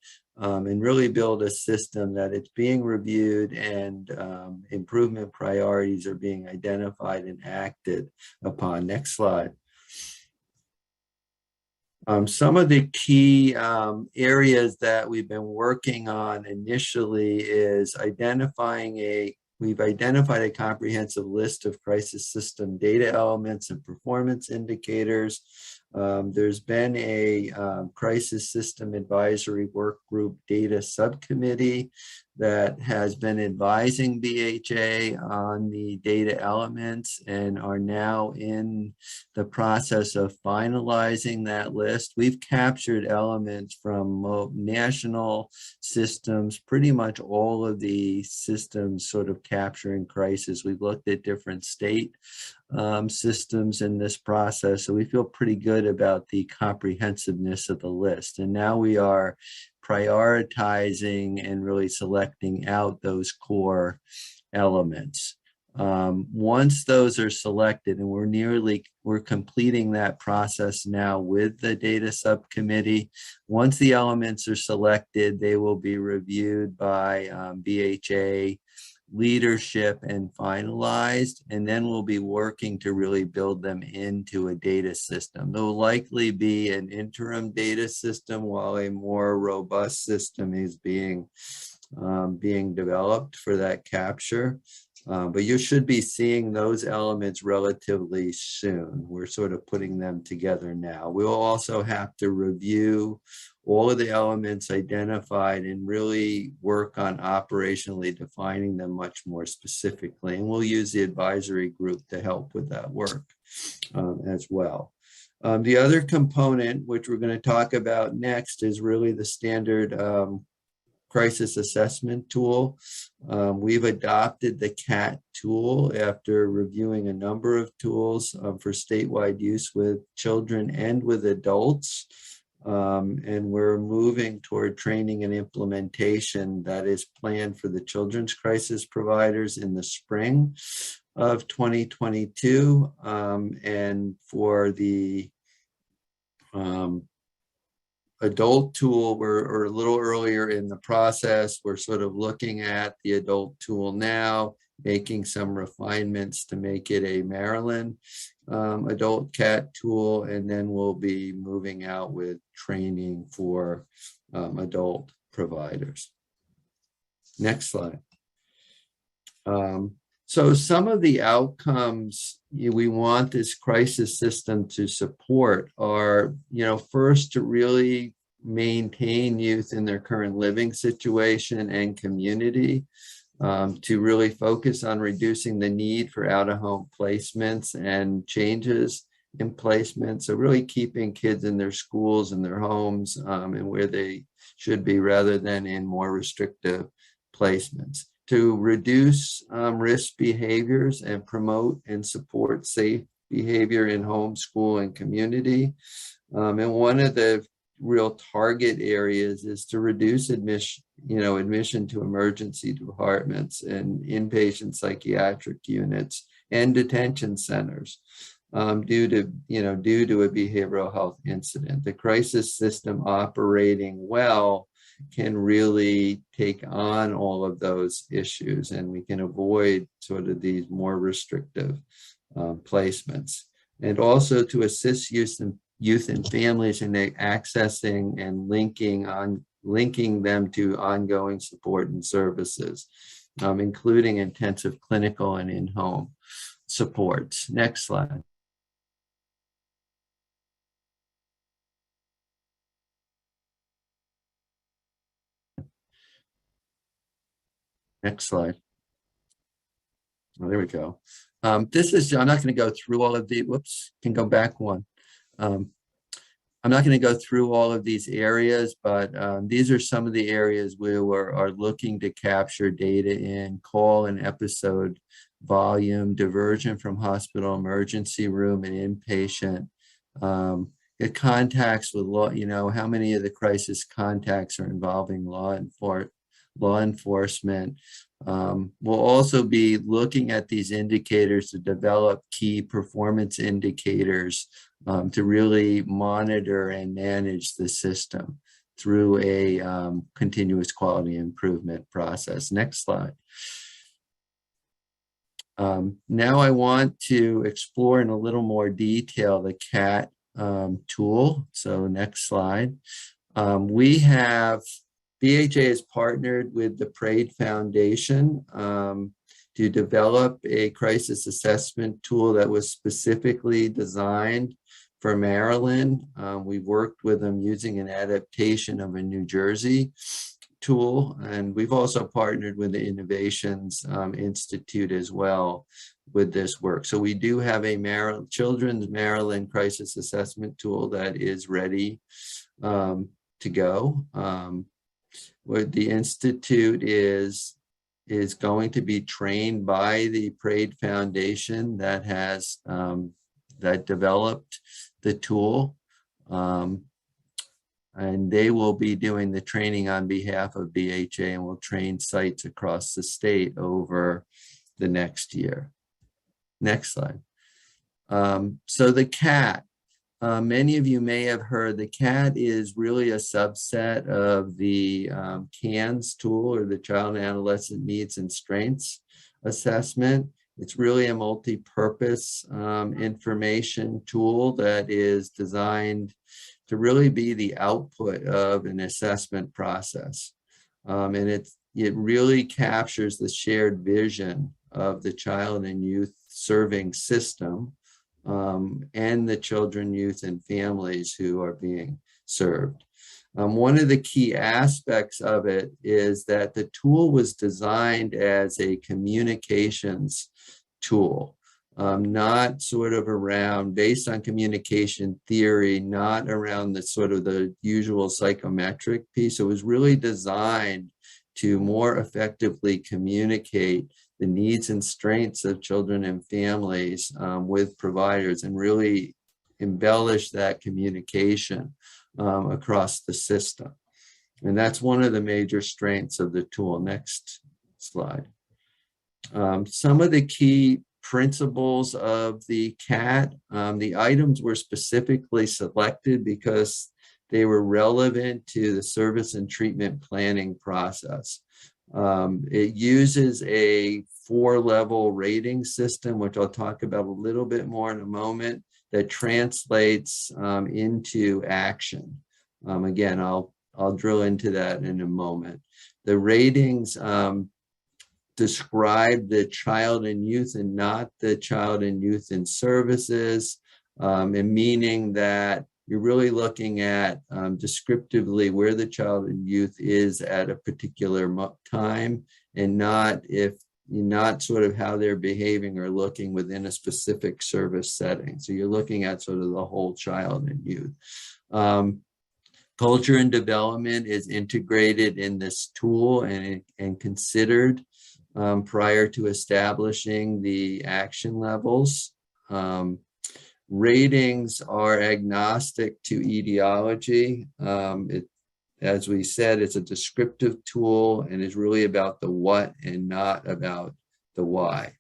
and really build a system that it's being reviewed and improvement priorities are being identified and acted upon. Next slide. Some of the key areas that we've been working on initially is we've identified a comprehensive list of crisis system data elements and performance indicators. There's been a crisis system advisory work group data subcommittee that has been advising BHA on the data elements and are now in the process of finalizing that list. We've captured elements from national systems, pretty much all of the systems sort of capturing crisis. We've looked at different state systems in this process. So we feel pretty good about the comprehensiveness of the list. And now we are prioritizing and really selecting out those core elements. Once those are selected, and we're completing that process now with the data subcommittee. Once the elements are selected, they will be reviewed by BHA leadership and finalized, and then we'll be working to really build them into a data system. There will likely be an interim data system while a more robust system is being developed for that capture. But you should be seeing those elements relatively soon. We're sort of putting them together now. We'll also have to review all of the elements identified and really work on operationally defining them much more specifically. And we'll use the advisory group to help with that work as well. The other component, which we're going to talk about next, is really the standard crisis assessment tool. We've adopted the CAT tool after reviewing a number of tools for statewide use with children and with adults. And we're moving toward training and implementation that is planned for the children's crisis providers in the spring of 2022. And for the adult tool, we're a little earlier in the process. We're sort of looking at the adult tool now, making some refinements to make it a Maryland adult CAT tool, and then we'll be moving out with training for adult providers. Next slide. So some of the outcomes we want this crisis system to support are, first, to really maintain youth in their current living situation and community, to really focus on reducing the need for out-of-home placements and changes in placement. So really keeping kids in their schools and their homes and where they should be, rather than in more restrictive placements. To reduce risk behaviors and promote and support safe behavior in home, school, and community. And one of the real target areas is to reduce admission to emergency departments and inpatient psychiatric units and detention centers due to a behavioral health incident. The crisis system operating well can really take on all of those issues, and we can avoid sort of these more restrictive placements. And also to assist youth and families in accessing and linking them to ongoing support and services, including intensive clinical and in-home supports. Next slide. Next slide. Oh, there we go. I'm not going to go through all of the, can go back one. I'm not going to go through all of these areas, but these are some of the areas where we are looking to capture data in: call and episode volume, diversion from hospital emergency room and inpatient, the contacts with law, how many of the crisis contacts are involving law enforcement. We'll also be looking at these indicators to develop key performance indicators to really monitor and manage the system. through a continuous quality improvement process. Next slide. Now I want to explore in a little more detail the CAT tool. So next slide. We have, BHA has partnered with the Praed Foundation to develop a crisis assessment tool that was specifically designed for Maryland. We've worked with them using an adaptation of a New Jersey tool, and we've also partnered with the Innovations Institute as well with this work. So we do have a Children's Maryland crisis assessment tool that is ready to go. Where the Institute is going to be trained by the Praed Foundation that has that developed the tool. And they will be doing the training on behalf of BHA and will train sites across the state over the next year. Next slide. So the CAT, many of you may have heard the CAT is really a subset of the CANS tool, or the Child and Adolescent Needs and Strengths Assessment. It's really a multi-purpose information tool that is designed to really be the output of an assessment process. And it really captures the shared vision of the child and youth serving system and the children, youth, and families who are being served. One of the key aspects of it is that the tool was designed as a communications tool. Not sort of around, based on communication theory, not around the sort of the usual psychometric piece. It was really designed to more effectively communicate the needs and strengths of children and families with providers, and really embellish that communication across the system. And that's one of the major strengths of the tool. Next slide. Some of the key principles of the CAT, the items were specifically selected because they were relevant to the service and treatment planning process. It uses a 4-level rating system, which I'll talk about a little bit more in a moment, that translates into action. Again, I'll drill into that in a moment. The ratings describe the child and youth and not the child and youth in services, and meaning that you're really looking at descriptively where the child and youth is at a particular time, and not sort of how they're behaving or looking within a specific service setting. So you're looking at sort of the whole child and youth. Culture and development is integrated in this tool and considered prior to establishing the action levels. Ratings are agnostic to etiology. As we said, it's a descriptive tool and is really about the what and not about the why.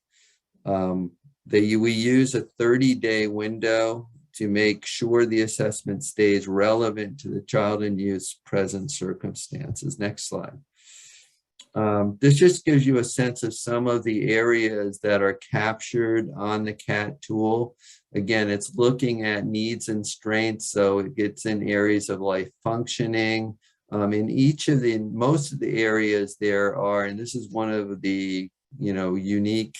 We use a 30-day window to make sure the assessment stays relevant to the child and youth's present circumstances. Next slide. This just gives you a sense of some of the areas that are captured on the CAT tool. Again, it's looking at needs and strengths, so it gets in areas of life functioning. In most of the areas there are, and this is one of the unique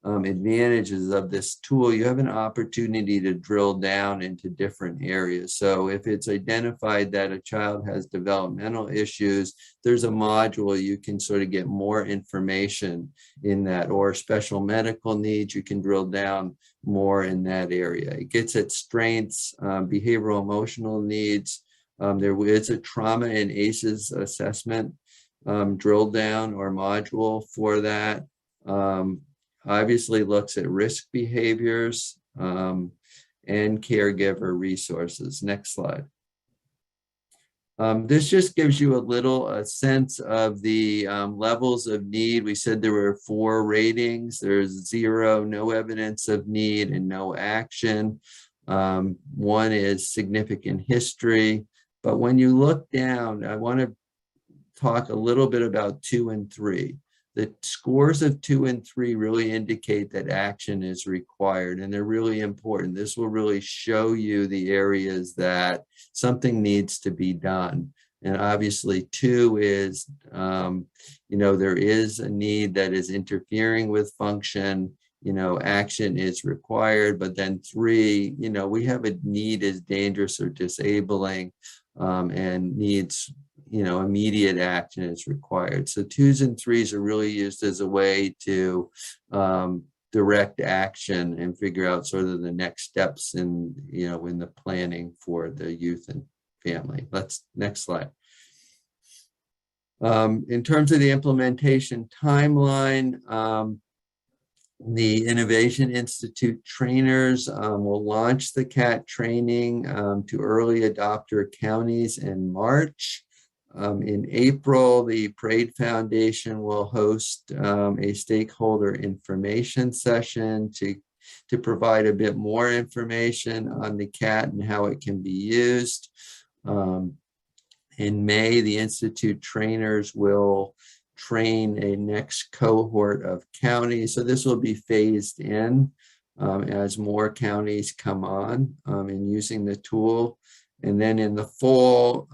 advantages of this tool, you have an opportunity to drill down into different areas. So if it's identified that a child has developmental issues, there's a module you can sort of get more information in that, or special medical needs, you can drill down more in that area. It gets at strengths, behavioral emotional needs. There is a trauma and ACEs assessment drill down or module for that. Obviously looks at risk behaviors and caregiver resources. Next slide. This just gives you a sense of the levels of need. We said there were 4 ratings. There's 0, no evidence of need, and no action. 1 is significant history. But when you look down, I want to talk a little bit about 2 and 3. The scores of 2 and 3 really indicate that action is required, and they're really important. This will really show you the areas that something needs to be done. And obviously 2 is, there is a need that is interfering with function, action is required. But then 3, we have a need is dangerous or disabling, and needs, immediate action is required. So 2s and 3s are really used as a way to direct action and figure out sort of the next steps in the planning for the youth and family. Next slide. In terms of the implementation timeline, the Innovation Institute trainers will launch the CAT training to early adopter counties in March. In April, the Parade Foundation will host a stakeholder information session to provide a bit more information on the CAT and how it can be used. In May, the Institute trainers will train a next cohort of counties. So this will be phased in as more counties come on in using the tool. And then in the fall,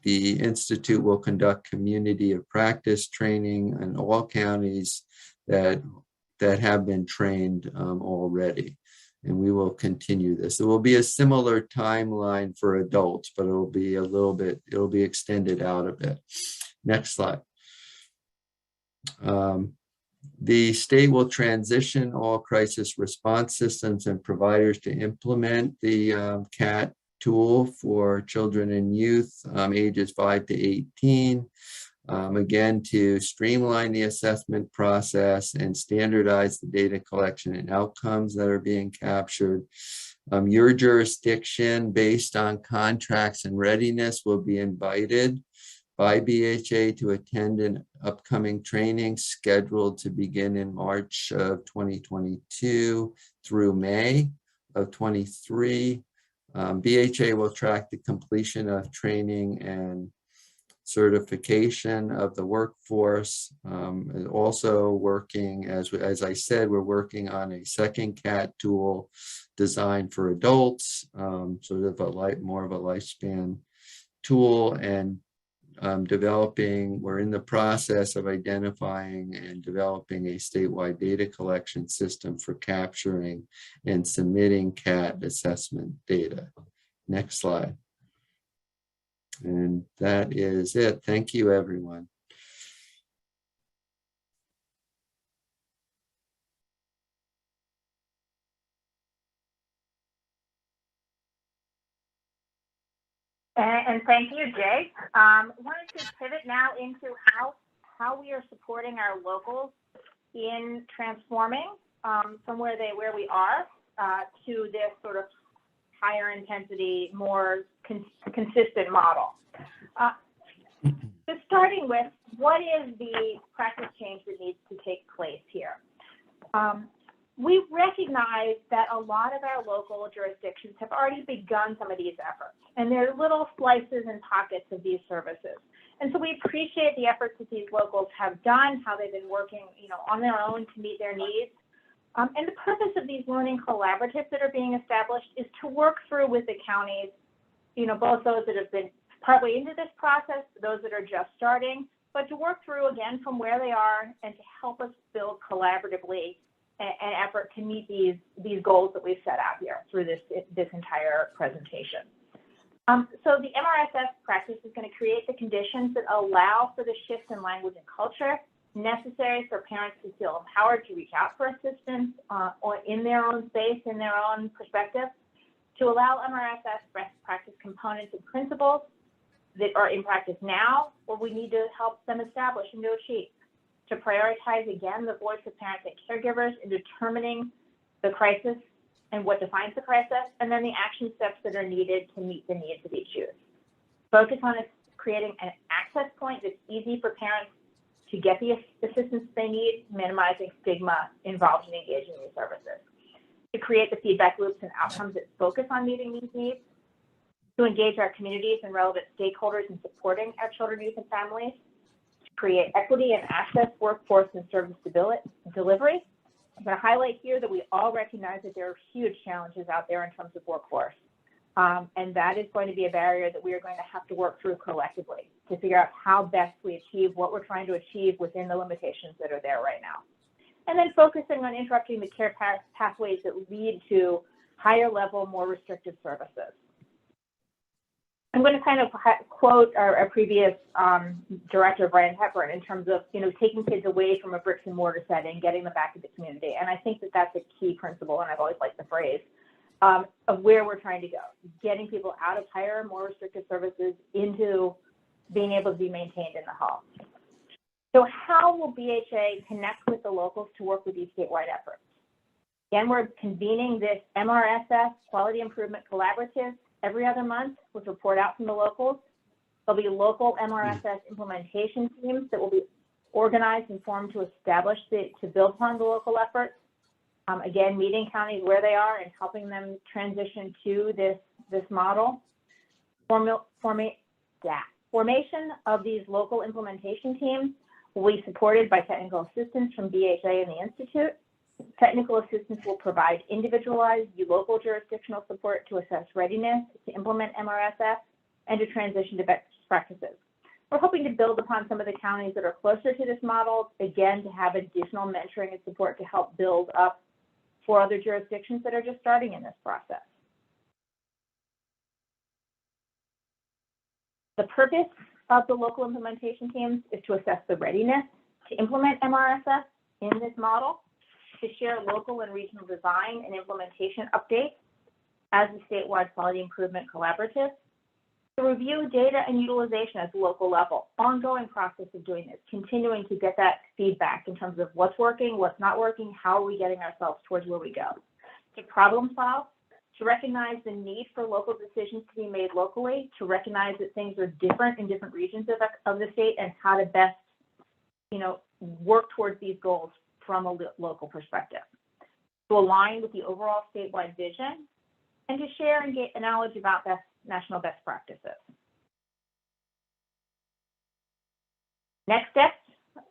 the Institute will conduct community of practice training in all counties that have been trained already. And we will continue this. It will be a similar timeline for adults, but it'll be extended out a bit. Next slide. The state will transition all crisis response systems and providers to implement the CAT tool for children and youth ages 5 to 18. Again, to streamline the assessment process and standardize the data collection and outcomes that are being captured. Your jurisdiction, based on contracts and readiness, will be invited by BHA to attend an upcoming training scheduled to begin in March of 2022 through May of 23. BHA will track the completion of training and certification of the workforce. Also working, as I said, we're working on a second CAT tool designed for adults, sort of more of a lifespan tool, and we're in the process of identifying and developing a statewide data collection system for capturing and submitting CAT assessment data. Next slide. And that is it. Thank you, everyone. And thank you, Jay. Wanted to pivot now into how we are supporting our locals in transforming from where we are to this sort of higher intensity, more consistent model. So starting with, what is the practice change that needs to take place here? We recognize that a lot of our local jurisdictions have already begun some of these efforts, and there are little slices and pockets of these services. And so we appreciate the efforts that these locals have done, how they've been working, on their own to meet their needs. And the purpose of these learning collaboratives that are being established is to work through with the counties, both those that have been partway into this process, those that are just starting, but to work through again from where they are and to help us build collaboratively an effort to meet these goals that we've set out here through this entire presentation. So the MRSS practice is going to create the conditions that allow for the shift in language and culture necessary for parents to feel empowered to reach out for assistance or in their own space, in their own perspective, to allow MRSS best practice components and principles that are in practice now, or we need to help them establish and to achieve, to prioritize again the voice of parents and caregivers in determining the crisis and what defines the crisis, and then the action steps that are needed to meet the needs of each youth. Focus on creating an access point that's easy for parents to get the assistance they need, minimizing stigma involved in engaging in these services. To create the feedback loops and outcomes that focus on meeting these needs, to engage our communities and relevant stakeholders in supporting our children, youth, and families, to create equity and access, workforce, and service delivery. I'm going to highlight here that we all recognize that there are huge challenges out there in terms of workforce. And that is going to be a barrier that we are going to have to work through collectively to figure out how best we achieve what we're trying to achieve within the limitations that are there right now. And then focusing on interrupting the care pathways that lead to higher level, more restrictive services. I'm going to kind of quote our previous director, Brian Hepburn, in terms of, taking kids away from a bricks and mortar setting, getting them back to the community. And I think that that's a key principle, and I've always liked the phrase, of where we're trying to go, getting people out of higher, more restrictive services into being able to be maintained in the home. So how will BHA connect with the locals to work with these statewide efforts? Again, we're convening this MRSS Quality Improvement Collaborative every other month with report out from the locals. There'll be local MRSS implementation teams that will be organized and formed to establish to build upon the local efforts. Again, meeting counties where they are and helping them transition to this model. Formation of these local implementation teams will be supported by technical assistance from BHA and the Institute. Technical assistance will provide individualized local jurisdictional support to assess readiness to implement MRSS and to transition to best practices. We're hoping to build upon some of the counties that are closer to this model, again, to have additional mentoring and support to help build up for other jurisdictions that are just starting in this process. The purpose of the local implementation teams is to assess the readiness to implement MRSS in this model, to share local and regional design and implementation updates as a statewide quality improvement collaborative, to review data and utilization at the local level, ongoing process of doing this, continuing to get that feedback in terms of what's working, what's not working, how are we getting ourselves towards where we go, to problem solve, to recognize the need for local decisions to be made locally, to recognize that things are different in different regions of the state and how to best, work towards these goals from a local perspective, to align with the overall statewide vision, and to share and get knowledge about national best practices. Next steps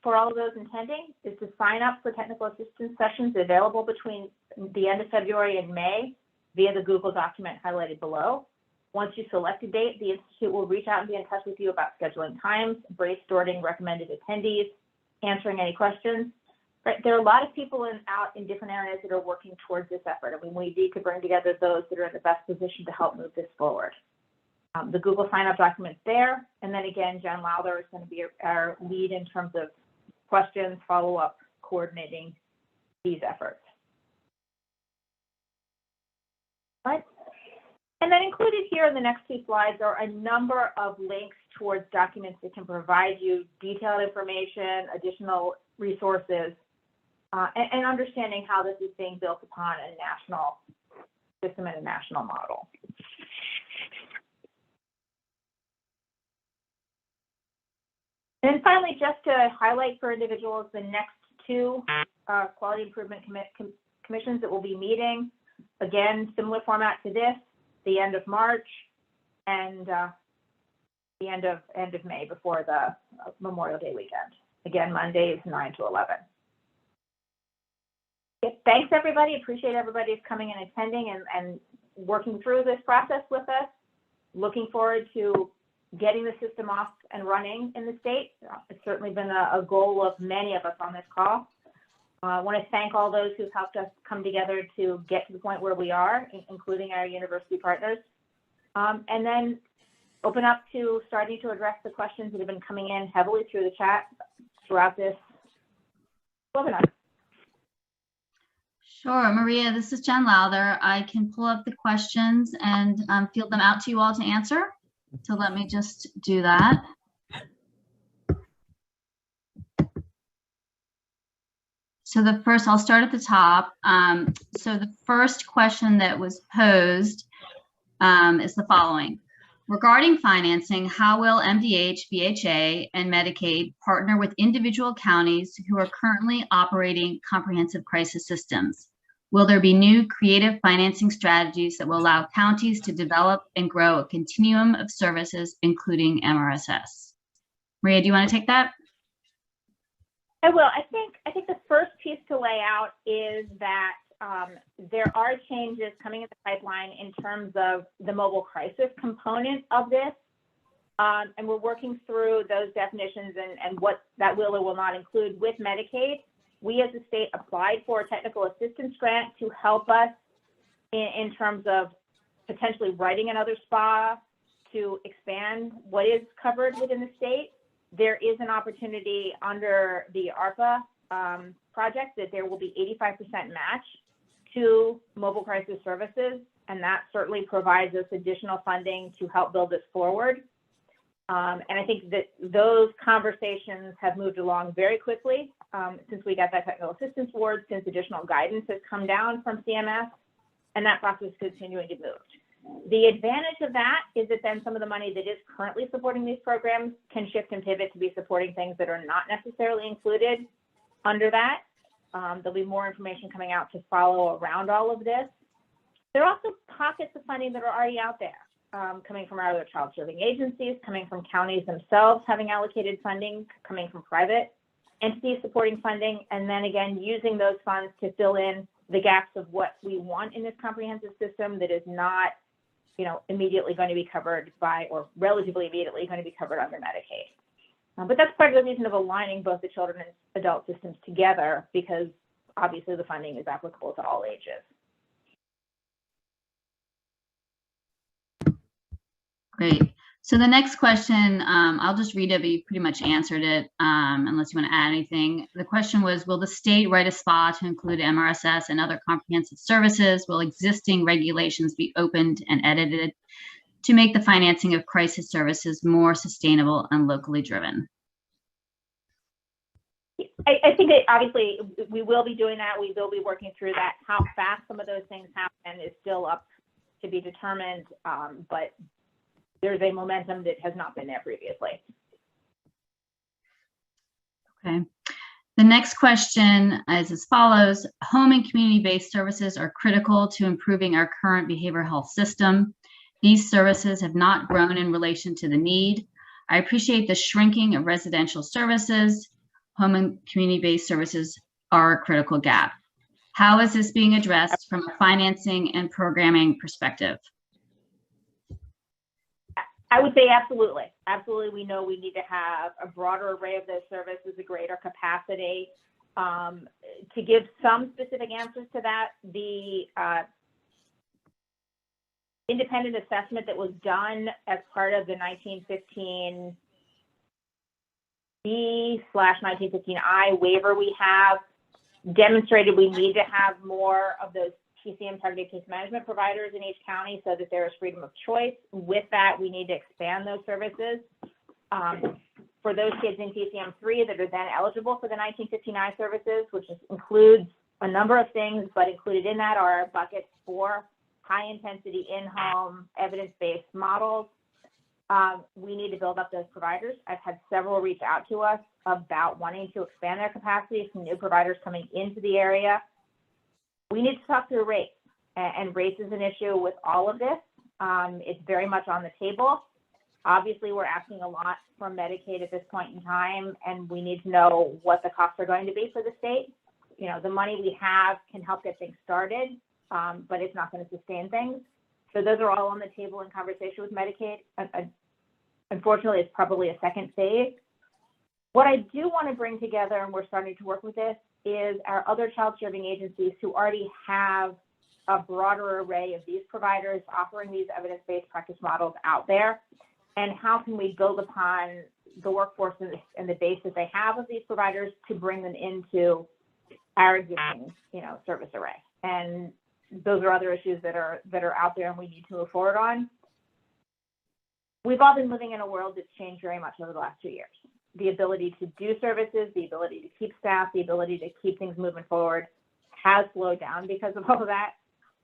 for all of those intending is to sign up for technical assistance sessions available between the end of February and May via the Google document highlighted below. Once you select a date, the Institute will reach out and be in touch with you about scheduling times, brainstorming recommended attendees, answering any questions. Right. There are a lot of people out in different areas that are working towards this effort. I mean, we need to bring together those that are in the best position to help move this forward. The Google sign-up document's there. And then again, Jen Lowther is going to be our lead in terms of questions, follow-up, coordinating these efforts. Right. And then included here in the next two slides are a number of links towards documents that can provide you detailed information, additional resources, and understanding how this is being built upon a national system and a national model. And then finally, just to highlight for individuals, the next two quality improvement commissions that will be meeting, again, similar format to this, the end of March and the end of May before the Memorial Day weekend. Again, Mondays 9 to 11. Thanks, everybody. Appreciate everybody's coming and attending and working through this process with us. Looking forward to getting the system off and running in the state. It's certainly been a goal of many of us on this call. I want to thank all those who've helped us come together to get to the point where we are, including our university partners. And then open up to starting to address the questions that have been coming in heavily through the chat throughout this webinar. Sure, Maria, this is Jen Lowther. I can pull up the questions and field them out to you all to answer. So let me just do that. So I'll start at the top. So the first question that was posed is the following. Regarding financing, how will MDH, BHA, and Medicaid partner with individual counties who are currently operating comprehensive crisis systems? Will there be new creative financing strategies that will allow counties to develop and grow a continuum of services, including MRSS? Maria, do you want to take that? I will. I think the first piece to lay out is that there are changes coming in the pipeline in terms of the mobile crisis component of this. And we're working through those definitions and what that will or will not include with Medicaid. We as a state applied for a technical assistance grant to help us in terms of potentially writing another SPA to expand what is covered within the state. There is an opportunity under the ARPA project that there will be 85% match to mobile crisis services, and that certainly provides us additional funding to help build this forward. And I think that those conversations have moved along very quickly since we got that technical assistance award, since additional guidance has come down from CMS, and that process is continuing to move. The advantage of that is that then some of the money that is currently supporting these programs can shift and pivot to be supporting things that are not necessarily included under that. There'll be more information coming out to follow around all of this. There are also pockets of funding that are already out there, coming from our other child serving agencies, coming from counties themselves having allocated funding, coming from private entities supporting funding, and then again, using those funds to fill in the gaps of what we want in this comprehensive system that is not, immediately going to be covered by, or relatively immediately going to be covered under Medicaid. But that's part of the reason of aligning both the children and adult systems together, because obviously the funding is applicable to all ages. Great. So the next question, I'll just read it, but you pretty much answered it, unless you want to add anything. The question was, will the state write a SPA to include MRSS and other comprehensive services? Will existing regulations be opened and edited to make the financing of crisis services more sustainable and locally driven? I think that obviously we will be doing that. We will be working through that. How fast some of those things happen is still up to be determined, but there's a momentum that has not been there previously. Okay. The next question is as follows. Home and community-based services are critical to improving our current behavioral health system. These services have not grown in relation to the need. I appreciate the shrinking of residential services. Home and community-based services are a critical gap. How is this being addressed from a financing and programming perspective? I would say absolutely. Absolutely. We know we need to have a broader array of those services, a greater capacity. To give some specific answers to that, the independent assessment that was done as part of the 1915B/1915I waiver we have demonstrated we need to have more of those TCM targeted case management providers in each county so that there is freedom of choice. With that, we need to expand those services. For those kids in TCM 3 that are then eligible for the 1959 services, which includes a number of things, but included in that are buckets for high intensity in-home evidence-based models. We need to build up those providers. I've had several reach out to us about wanting to expand their capacity, some new providers coming into the area. We need to talk through race, and race is an issue with all of this. It's very much on the table. Obviously, we're asking a lot from Medicaid at this point in time, and we need to know what the costs are going to be for the state. The money we have can help get things started, but it's not going to sustain things. So those are all on the table in conversation with Medicaid. Unfortunately, it's probably a second phase. What I do want to bring together, and we're starting to work with this, is our other child serving agencies who already have a broader array of these providers offering these evidence-based practice models out there. And how can we build upon the workforce and the base that they have of these providers to bring them into our existing, service array. And those are other issues that are out there and we need to move forward on. We've all been living in a world that's changed very much over the last 2 years. The ability to do services, the ability to keep staff, the ability to keep things moving forward has slowed down because of all of that.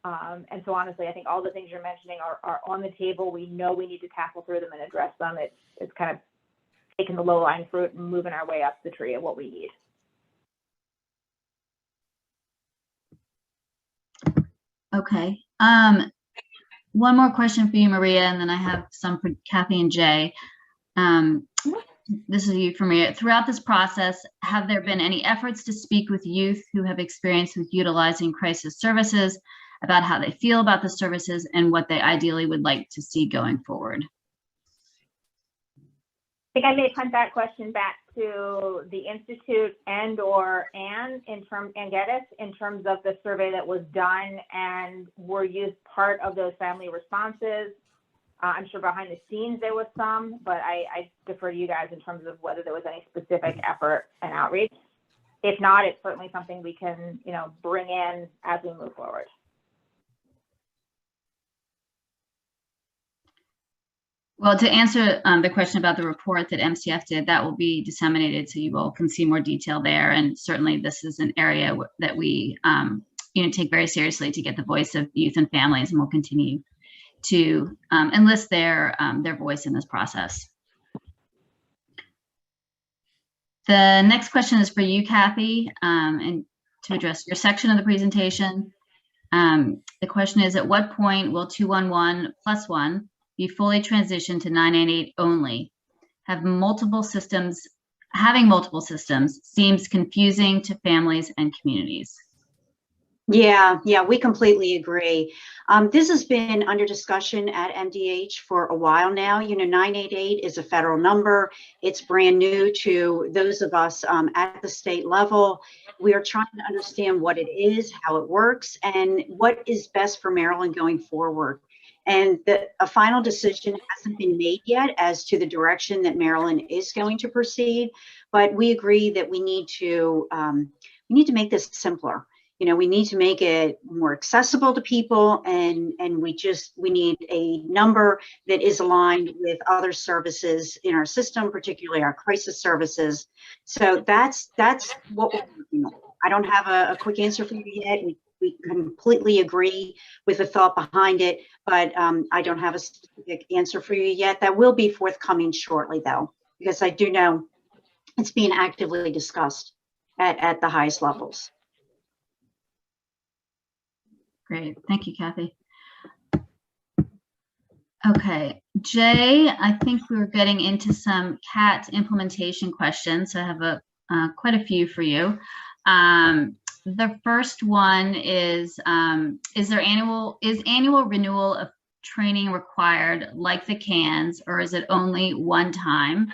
And so honestly, I think all the things you're mentioning are on the table. We know we need to tackle through them and address them. It's kind of taking the low-lying fruit and moving our way up the tree of what we need. Okay. One more question for you, Maria, and then I have some for Kathy and Jay. This is you for Maria. Throughout this process, have there been any efforts to speak with youth who have experience with utilizing crisis services about how they feel about the services and what they ideally would like to see going forward? I think I may punt that question back to the Institute and Geddes in terms of the survey that was done and were used part of those family responses. I'm sure behind the scenes there was some, but I defer to you guys in terms of whether there was any specific effort and outreach. If not, it's certainly something we can, bring in as we move forward. Well, to answer the question about the report that MCF did, that will be disseminated so you all can see more detail there. And certainly this is an area that we take very seriously to get the voice of youth and families, and we'll continue to enlist their voice in this process. The next question is for you, Kathy, and to address your section of the presentation. The question is, at what point will 211+1 be fully transitioned to 988 only? Having multiple systems seems confusing to families and communities. Yeah, we completely agree. This has been under discussion at MDH for a while now. 988 is a federal number. It's brand new to those of us at the state level. We are trying to understand what it is, how it works, and what is best for Maryland going forward. And a final decision hasn't been made yet as to the direction that Maryland is going to proceed. But we agree that we need to make this simpler. We need to make it more accessible to people, and we need a number that is aligned with other services in our system, particularly our crisis services. So that's what we're working on. I don't have a quick answer for you yet. We completely agree with the thought behind it, but I don't have a specific answer for you yet. That will be forthcoming shortly, though, because I do know it's being actively discussed at the highest levels. Great. Thank you, Kathy. Okay, Jay, I think we're getting into some CAT implementation questions. So I have quite a few for you. The first one is annual renewal of training required like the CANs, or is it only one time?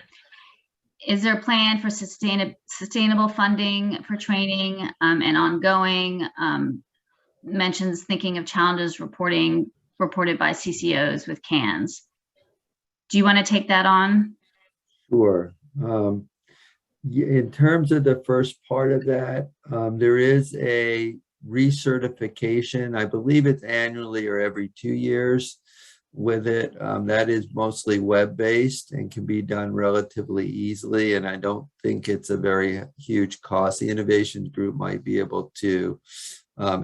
Is there a plan for sustainable funding for training and ongoing? Mentions thinking of challenges reported by CCOs with CANs. Do you want to take that on? Sure. In terms of the first part of that, there is a recertification. I believe it's annually or every 2 years with it. That is mostly web-based and can be done relatively easily. And I don't think it's a very huge cost. The innovation group might be able to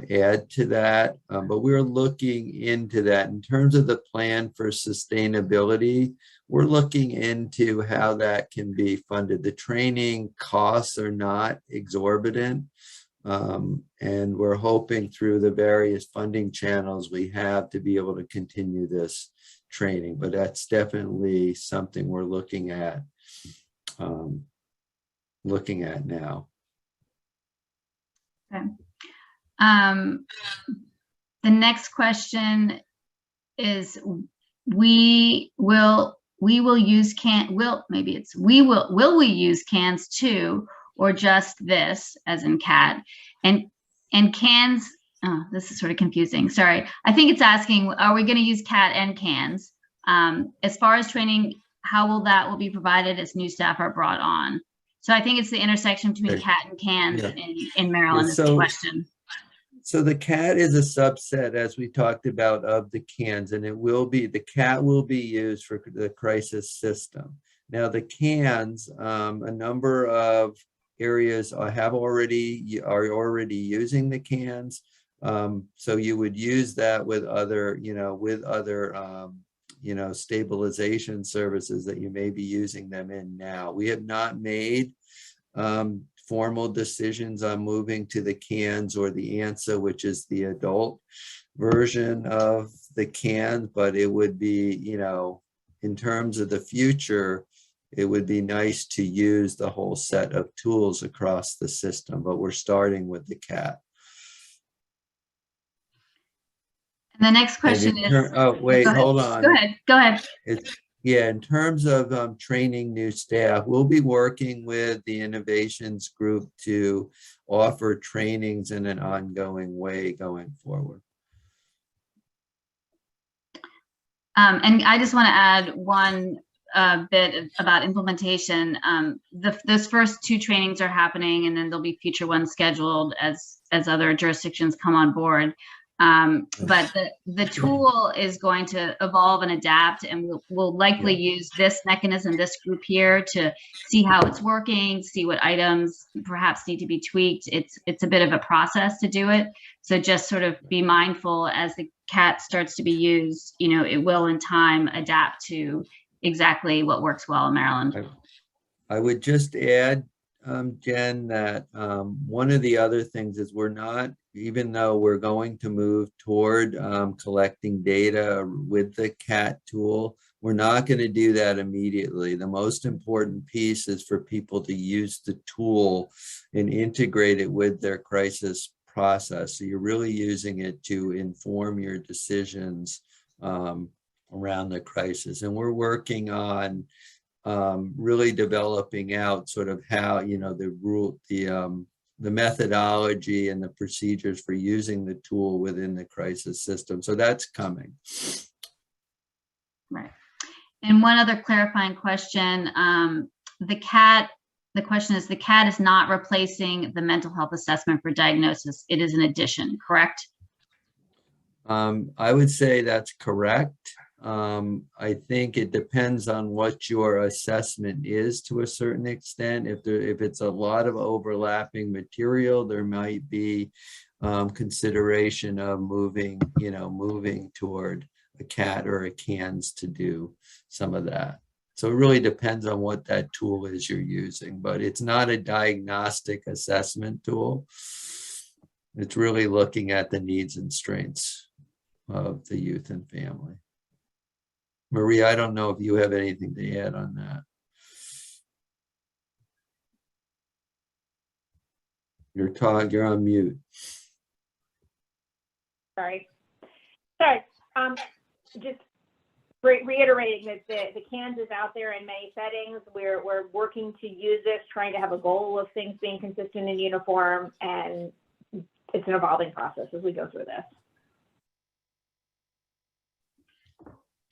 add to that, but we're looking into that. In terms of the plan for sustainability, we're looking into how that can be funded. The training costs are not exorbitant, and we're hoping through the various funding channels we have to be able to continue this training, but that's definitely something we're looking at now. Okay. The next question is, will we use CANs too, or just this, as in CAT? And CANs, oh, this is sort of confusing. Sorry. I think it's asking, are we going to use CAT and CANs? As far as training, how will be provided as new staff are brought on? So I think it's the intersection between CAT and CANs in Maryland is the question. So the CAT is a subset, as we talked about, of the CANs, and the CAT will be used for the crisis system. Now the CANs, a number of areas are already using the CANs. So you would use that with other, stabilization services that you may be using them in now. We have not made formal decisions on moving to the CANs or the ANSA, which is the adult version of the CAN, but it would be, in terms of the future, it would be nice to use the whole set of tools across the system, but we're starting with the CAT. And the next question is, oh, wait, hold on. Go ahead. Yeah, in terms of training new staff, we'll be working with the innovations group to offer trainings in an ongoing way going forward. And I just want to add one bit about implementation. Those first 2 trainings are happening, and then there'll be future ones scheduled as other jurisdictions come on board. But the tool is going to evolve and adapt, and we'll likely use this mechanism, this group here, to see how it's working, see what items perhaps need to be tweaked. It's a bit of a process to do it. So just sort of be mindful as the CAT starts to be used, it will in time adapt to exactly what works well in Maryland. I would just add, Jen, that one of the other things is we're not, even though we're going to move toward collecting data with the CAT tool, we're not going to do that immediately. The most important piece is for people to use the tool and integrate it with their crisis process. So you're really using it to inform your decisions around the crisis. And we're working on really developing out sort of how, the methodology and the procedures for using the tool within the crisis system. So that's coming. Right. And one other clarifying question, the question is, the CAT is not replacing the mental health assessment for diagnosis. It is an addition, correct? I would say that's correct. I think it depends on what your assessment is to a certain extent. If it's a lot of overlapping material, there might be consideration of moving toward a CAT or a CANS to do some of that. So it really depends on what that tool is you're using, but it's not a diagnostic assessment tool. It's really looking at the needs and strengths of the youth and family. Maria, I don't know if you have anything to add on that. You're on mute. Sorry. Just reiterating that the CANS is out there in many settings. We're working to use this, trying to have a goal of things being consistent and uniform, and it's an evolving process as we go through this.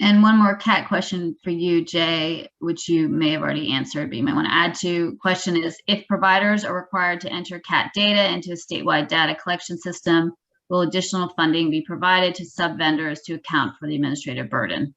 And one more CAT question for you, Jay, which you may have already answered, but you might want to add to. Question is, if providers are required to enter CAT data into a statewide data collection system, will additional funding be provided to sub-vendors to account for the administrative burden?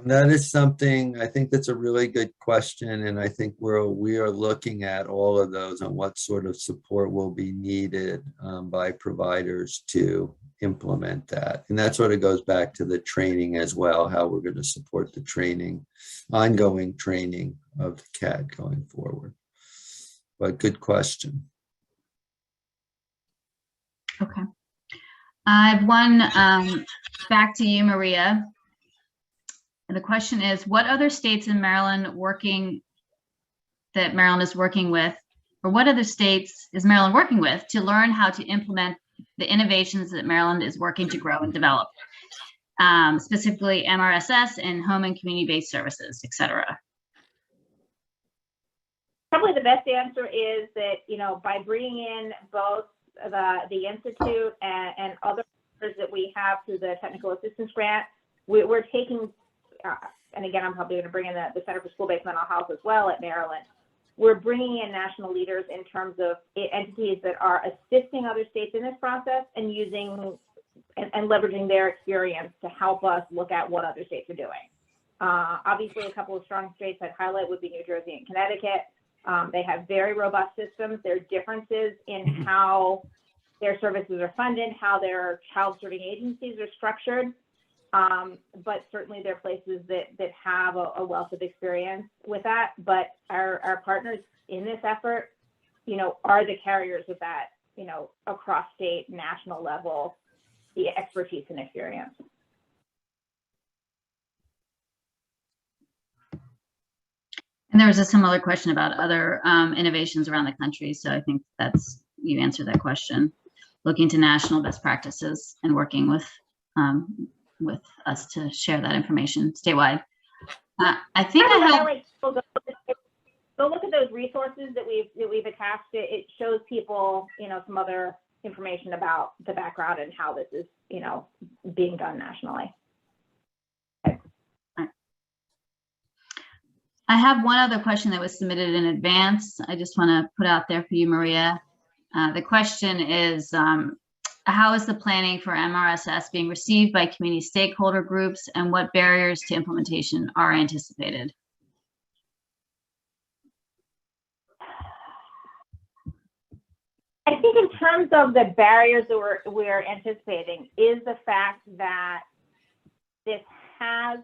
That is something, I think that's a really good question. And I think we are looking at all of those and what sort of support will be needed by providers to implement that. And that sort of goes back to the training as well, how we're going to support the training, ongoing training of the CAT going forward. But good question. Okay. I have one back to you, Maria. And the question is, what other states in Maryland that Maryland is working with, or what other states is Maryland working with to learn how to implement the innovations that Maryland is working to grow and develop, specifically MRSS and home and community-based services, et cetera? Probably the best answer is that, by bringing in both the Institute and other that we have through the Technical Assistance Grant, we're taking, and again, I'm probably going to bring in the Center for School-Based Mental Health as well at Maryland. We're bringing in national leaders in terms of entities that are assisting other states in this process and using and leveraging their experience to help us look at what other states are doing. Obviously, a couple of strong states I'd highlight would be New Jersey and Connecticut. They have very robust systems. There are differences in how their services are funded, how their child serving agencies are structured. But certainly there are places that have a wealth of experience with that. But our partners in this effort, are the carriers of that, across state, national level the expertise and experience. And there was a similar question about other innovations around the country. So I think you answered that question. Looking to national best practices and working with us to share that information statewide. I think I have. Go look at those resources that we've attached. It shows people, some other information about the background and how this is, being done nationally. Okay. I have one other question that was submitted in advance. I just want to put out there for you, Maria. The question is, how is the planning for MRSS being received by community stakeholder groups, and what barriers to implementation are anticipated? I think in terms of the barriers that we're anticipating is the fact that this has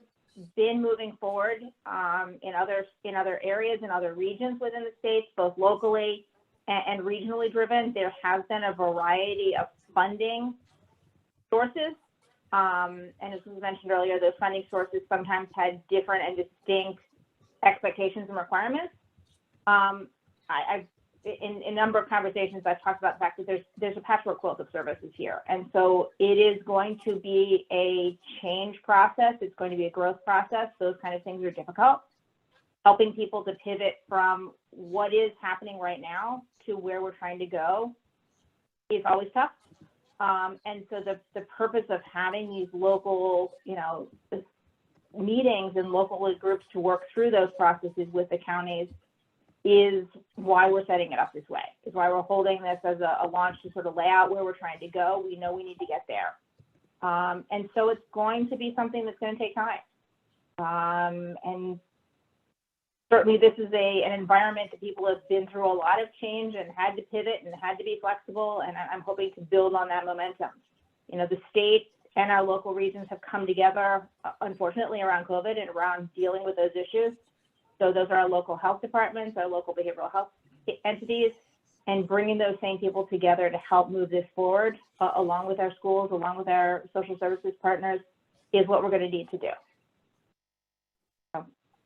been moving forward in other areas, in other regions within the states, both locally and regionally driven. There has been a variety of funding sources. And as we mentioned earlier, those funding sources sometimes had different and distinct expectations and requirements. In a number of conversations, I've talked about the fact that there's a patchwork quilt of services here. And so it is going to be a change process. It's going to be a growth process. Those kind of things are difficult. Helping people to pivot from what is happening right now to where we're trying to go is always tough. And so the purpose of having these local, meetings and local groups to work through those processes with the counties is why we're setting it up this way, is why we're holding this as a launch to sort of lay out where we're trying to go. We know we need to get there. And so it's going to be something that's going to take time. And certainly this is an environment that people have been through a lot of change and had to pivot and had to be flexible. And I'm hoping to build on that momentum. The state and our local regions have come together, unfortunately, around COVID and around dealing with those issues. So those are our local health departments, our local behavioral health entities, and bringing those same people together to help move this forward, along with our schools, along with our social services partners, is what we're going to need to do.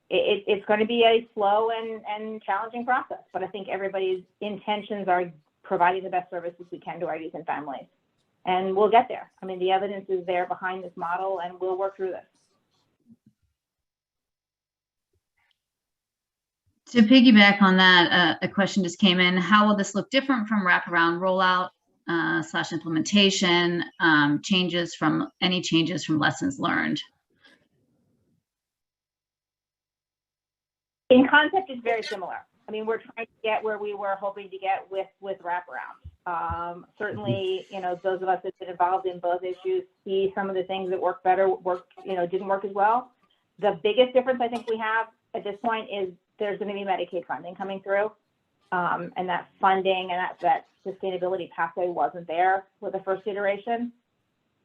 It's going to be a slow and challenging process, but I think everybody's intentions are providing the best services we can to our youth and families. And we'll get there. I mean, the evidence is there behind this model, and we'll work through this. To piggyback on that, a question just came in. How will this look different from wraparound rollout / implementation, changes from lessons learned? In concept, it's very similar. I mean, we're trying to get where we were hoping to get with wraparound. Certainly, those of us that have been involved in both issues see some of the things that work better, didn't work as well. The biggest difference I think we have at this point is there's going to be Medicaid funding coming through, and that funding and that sustainability pathway wasn't there with the first iteration.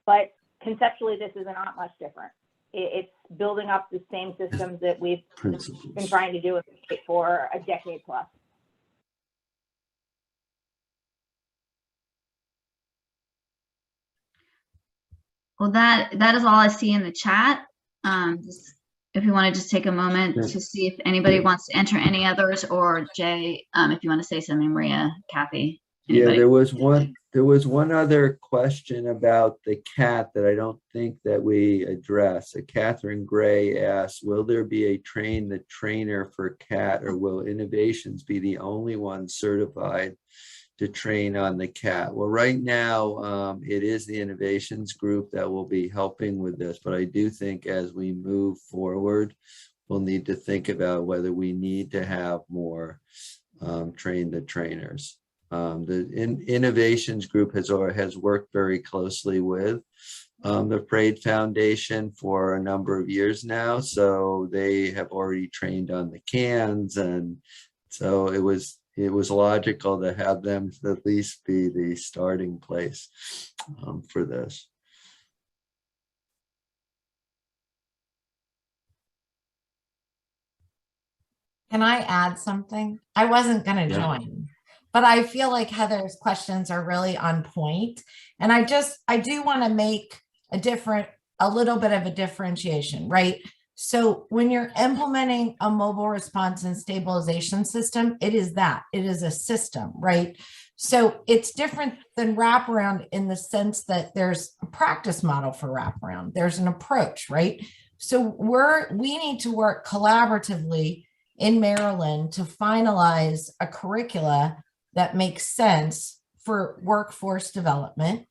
But conceptually, this is not much different. It's building up the same systems that we've been trying to do for a decade plus. Well, that is all I see in the chat. If you want to just take a moment to see if anybody wants to enter any others, or Jay, if you want to say something, Maria, Kathy. Anybody? Yeah, there was one other question about the CAT that I don't think that we addressed. Catherine Gray asked, will there be a train the trainer for CAT, or will Innovations be the only one certified to train on the CAT? Well, right now, it is the Innovations group that will be helping with this, but I do think as we move forward, we'll need to think about whether we need to have more train the trainers. The Innovations group has worked very closely with the Parade Foundation for a number of years now, so they have already trained on the cans, and so it was logical to have them at least be the starting place for this. Can I add something? I wasn't going to join, but I feel like Heather's questions are really on point. And I do want to make a little bit of a differentiation, right? So when you're implementing a mobile response and stabilization system, it is a system, right? So it's different than wraparound in the sense that there's a practice model for wraparound. There's an approach, right? So we need to work collaboratively in Maryland to finalize a curricula that makes sense for workforce development.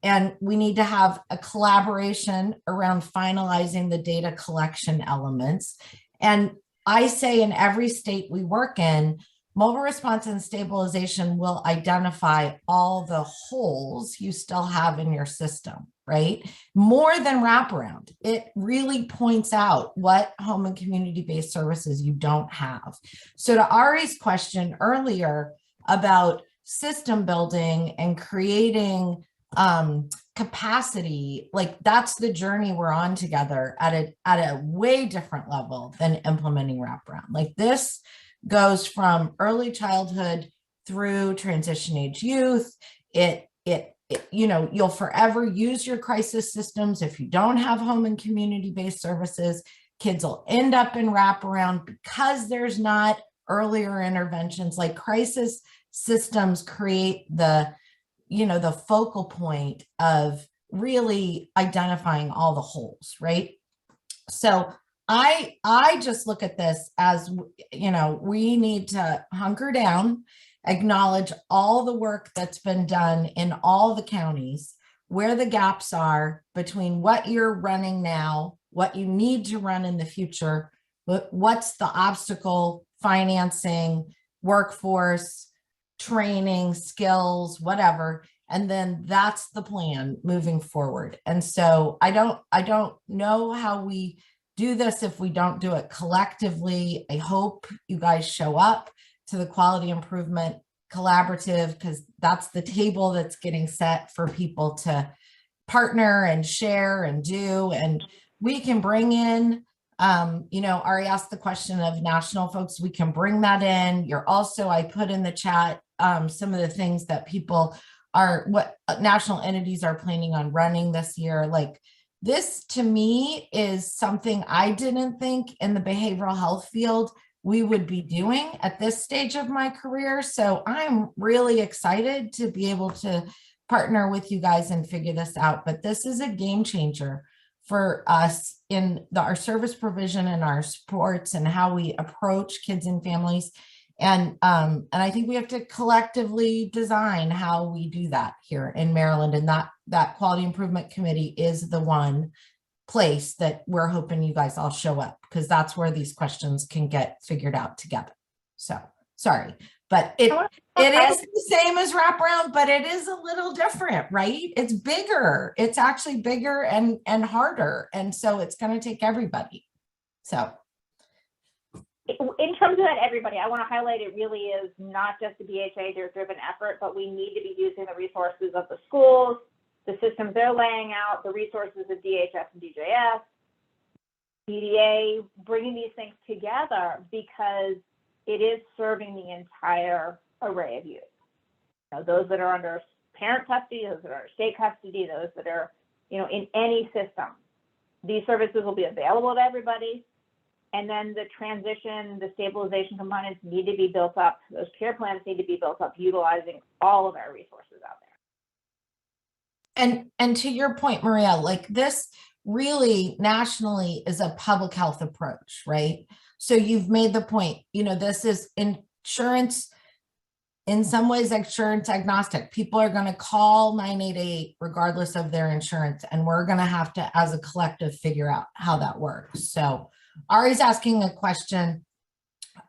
And we need to have a collaboration around finalizing the data collection elements. And I say in every state we work in, mobile response and stabilization will identify all the holes you still have in your system, right? More than wraparound. It really points out what home and community-based services you don't have. So to Ari's question earlier about system building and creating capacity, like that's the journey we're on together at a way different level than implementing wraparound. Like this goes from early childhood through transition age youth. You'll forever use your crisis systems. If you don't have home and community-based services, kids will end up in wraparound because there's not earlier interventions. Like crisis systems create the focal point of really identifying all the holes, right? So I just look at this as, we need to hunker down, acknowledge all the work that's been done in all the counties, where the gaps are between what you're running now, what you need to run in the future, what's the obstacle, financing, workforce, training, skills, whatever. And then that's the plan moving forward. And so I don't know how we do this if we don't do it collectively. I hope you guys show up to the quality improvement collaborative, because that's the table that's getting set for people to partner and share and do. And we can bring in, Ari asked the question of national folks, we can bring that in. I put in the chat some of the things that what national entities are planning on running this year. Like this to me is something I didn't think in the behavioral health field we would be doing at this stage of my career. So I'm really excited to be able to partner with you guys and figure this out. But this is a game changer for us in our service provision and our supports and how we approach kids and families. And I think we have to collectively design how we do that here in Maryland. And that Quality Improvement Committee is the one place that we're hoping you guys all show up, because that's where these questions can get figured out together. So sorry, but it is the same as wraparound, but it is a little different, right? It's bigger. It's actually bigger and harder. And so it's going to take everybody. So in terms of that everybody, I want to highlight it really is not just a BHA-driven effort, but we need to be using the resources of the schools, the systems they're laying out, the resources of DHS and DJS, DDA, bringing these things together because it is serving the entire array of youth. Those that are under parent custody, those that are under state custody, those that are, in any system. These services will be available to everybody. And then the transition, the stabilization components need to be built up. Those care plans need to be built up utilizing all of our resources out there. And to your point, Maria, like this really nationally is a public health approach, right? So you've made the point, this is insurance, in some ways, insurance agnostic. People are going to call 988 regardless of their insurance. And we're going to have to, as a collective, figure out how that works. So Ari's asking a question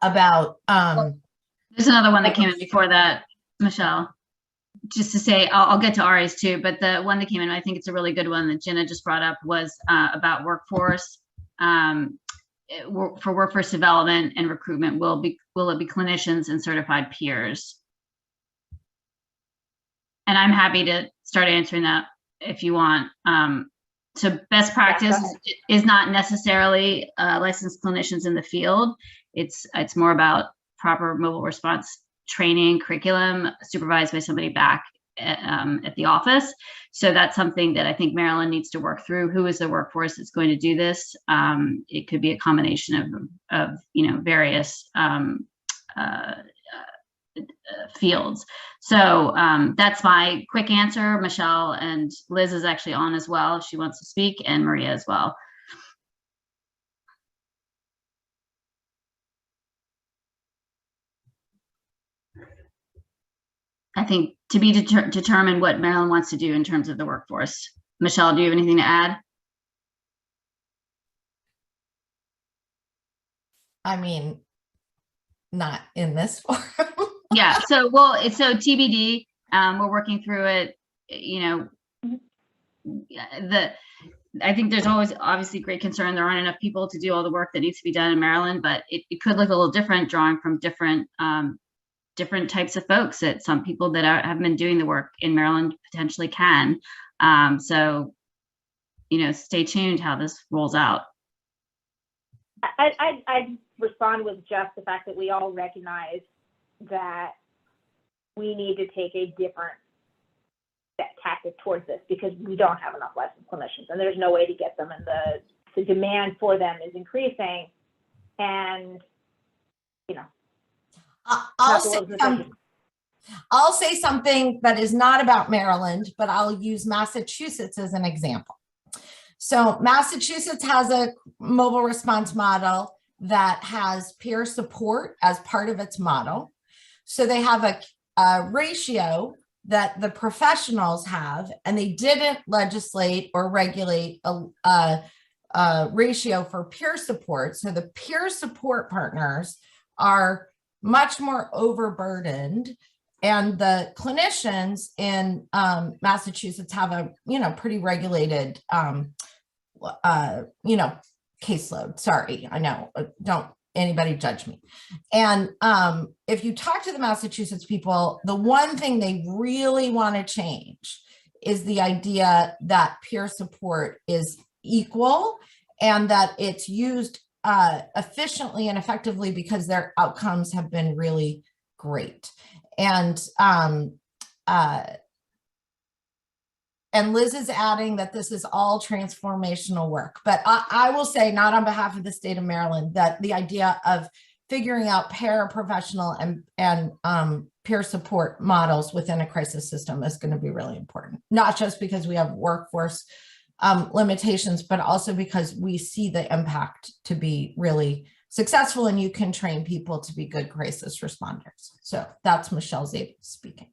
about there's another one that came in before that, Michelle. Just to say, I'll get to Ari's too, but the one that came in, I think it's a really good one that Jenna just brought up, was about workforce. For workforce development and recruitment, will it be clinicians and certified peers? And I'm happy to start answering that if you want. So best practice is not necessarily licensed clinicians in the field. It's more about proper mobile response training curriculum supervised by somebody back at the office. So that's something that I think Maryland needs to work through. Who is the workforce that's going to do this? It could be a combination of various fields. So that's my quick answer. Michelle and Liz is actually on as well if she wants to speak, and Maria as well. I think to be determined what Maryland wants to do in terms of the workforce. Michelle, do you have anything to add? I mean, not in this forum. Yeah, so TBD, we're working through it. I think there's always obviously great concern there aren't enough people to do all the work that needs to be done in Maryland, but it could look a little different drawing from different types of folks. That some people that have been doing the work in Maryland potentially can. So stay tuned how this rolls out. I respond with just the fact that we all recognize that we need to take a different tactic towards this because we don't have enough licensed clinicians and there's no way to get them, and the demand for them is increasing. And I'll say something that is not about Maryland, but I'll use Massachusetts as an example. So Massachusetts has a mobile response model that has peer support as part of its model. So they have a ratio that the professionals have, and they didn't legislate or regulate a ratio for peer support. So the peer support partners are much more overburdened, and the clinicians in Massachusetts have a pretty regulated caseload. Sorry, I know, don't anybody judge me. And if you talk to the Massachusetts people, the one thing they really want to change is the idea that peer support is equal and that it's used efficiently and effectively because their outcomes have been really great. And Liz is adding that this is all transformational work, but I will say, not on behalf of the state of Maryland, that the idea of figuring out paraprofessional and peer support models within a crisis system is going to be really important, not just because we have workforce limitations, but also because we see the impact to be really successful, and you can train people to be good crisis responders. So that's Michelle Zabel speaking.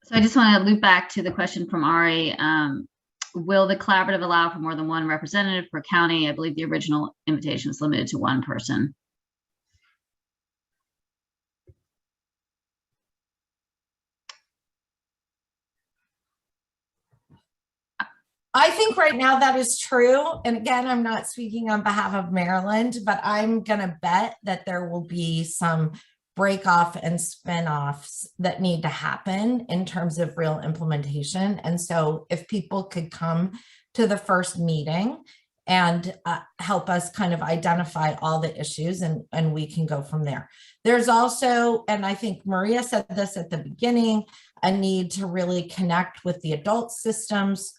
So I just want to loop back to the question from Ari. Will the collaborative allow for more than one representative per county? I believe the original invitation is limited to one person. I think right now that is true. And again, I'm not speaking on behalf of Maryland, but I'm going to bet that there will be some break off and spin-offs that need to happen in terms of real implementation. And so if people could come to the first meeting and help us kind of identify all the issues, and we can go from there. There's also, and I think Maria said this at the beginning, a need to really connect with the adult systems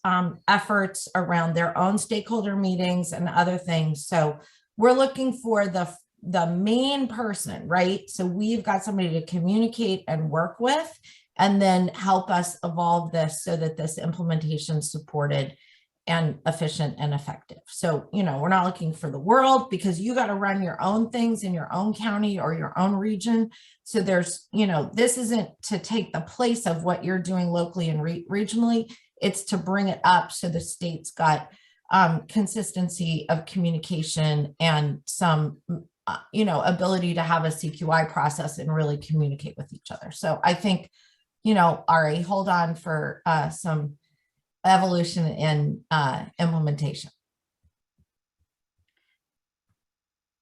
efforts around their own stakeholder meetings and other things. So we're looking for the main person, right? So we've got somebody to communicate and work with, and then help us evolve this so that this implementation is supported and efficient and effective. So, we're not looking for the world, because you got to run your own things in your own county or your own region. So there's, this isn't to take the place of what you're doing locally and regionally. It's to bring it up so the state's got consistency of communication and some ability to have a CQI process and really communicate with each other. So I think, Ari, hold on for some evolution in implementation.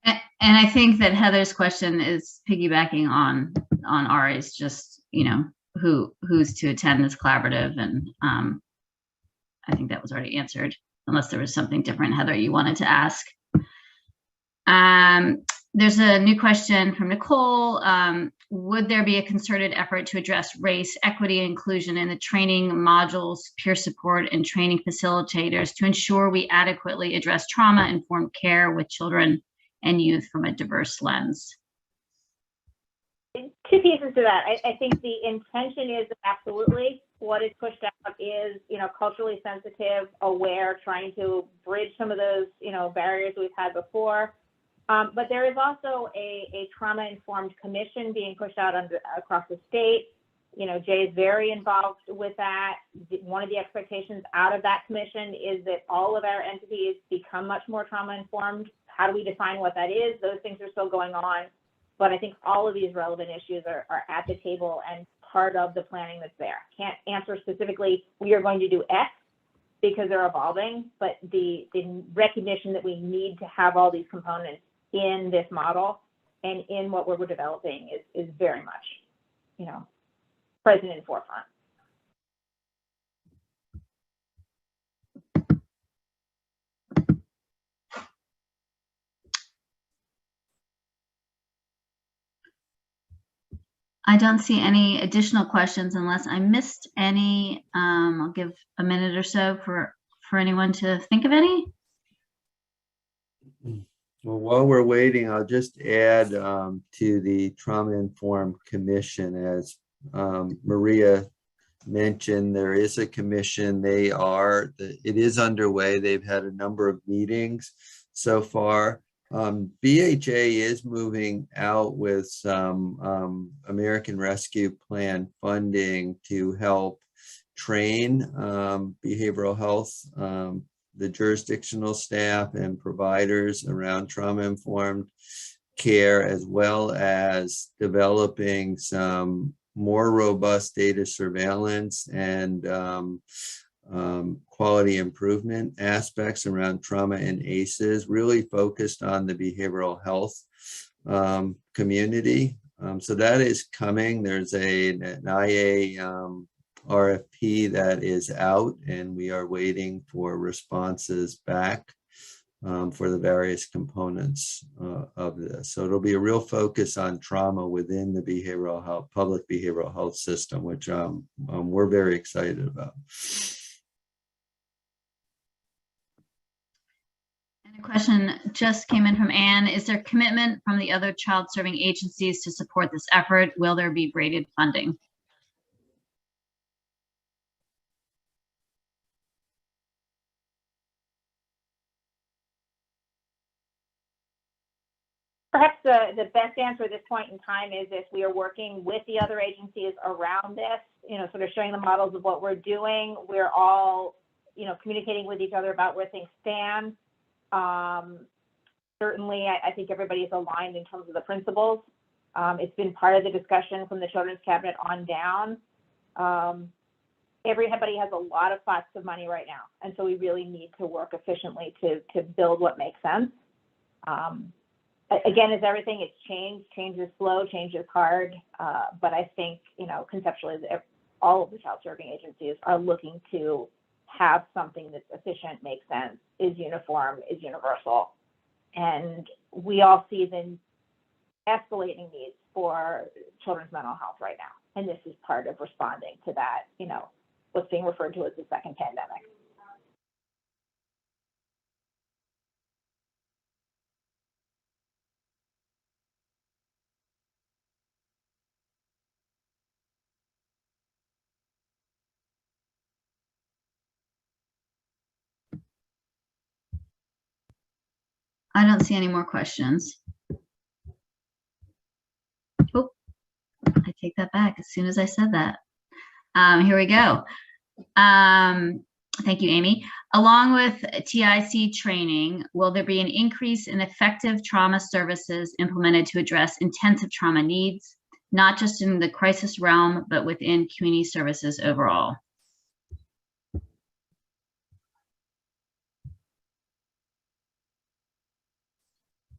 And I think that Heather's question is piggybacking on Ari's, just, who's to attend this collaborative. And I think that was already answered, unless there was something different, Heather, you wanted to ask. There's a new question from Nicole. Would there be a concerted effort to address race, equity, and inclusion in the training modules, peer support, and training facilitators to ensure we adequately address trauma-informed care with children and youth from a diverse lens? Two pieces to that. I think the intention is absolutely. What is pushed out is, culturally sensitive, aware, trying to bridge some of those, barriers we've had before. But there is also a trauma-informed commission being pushed out across the state. Jay is very involved with that. One of the expectations out of that commission is that all of our entities become much more trauma-informed. How do we define what that is? Those things are still going on. But I think all of these relevant issues are at the table and part of the planning that's there. Can't answer specifically, we are going to do X because they're evolving, but the recognition that we need to have all these components in this model and in what we're developing is very much, present in forefront. I don't see any additional questions unless I missed any. I'll give a minute or so for anyone to think of any. Well, while we're waiting, I'll just add to the Trauma-Informed Commission. As Maria mentioned, there is a commission. It is underway. They've had a number of meetings so far. BHA is moving out with some American Rescue Plan funding to help train behavioral health, the jurisdictional staff and providers around trauma-informed care, as well as developing some more robust data surveillance and quality improvement aspects around trauma and ACEs, really focused on the behavioral health community. So that is coming. There's an IA RFP that is out, and we are waiting for responses back for the various components of this. So it'll be a real focus on trauma within the behavioral health, public behavioral health system, which we're very excited about. And a question just came in from Anne. Is there commitment from the other child serving agencies to support this effort? Will there be braided funding? Perhaps the best answer at this point in time is if we are working with the other agencies around this, sort of showing the models of what we're doing. We're all, communicating with each other about where things stand. Certainly, I think everybody's aligned in terms of the principles. It's been part of the discussion from the Children's Cabinet on down. Everybody has a lot of pots of money right now, and so we really need to work efficiently to build what makes sense. Again, as everything, it's changed. Change is slow, change is hard, but I think, conceptually, all of the child serving agencies are looking to have something that's efficient, makes sense, is uniform, is universal. And we all see the escalating needs for children's mental health right now. And this is part of responding to that, what's being referred to as the second pandemic. I don't see any more questions. Oh, I take that back as soon as I said that. Here we go. Thank you, Amy. Along with TIC training, will there be an increase in effective trauma services implemented to address intensive trauma needs, not just in the crisis realm, but within community services overall?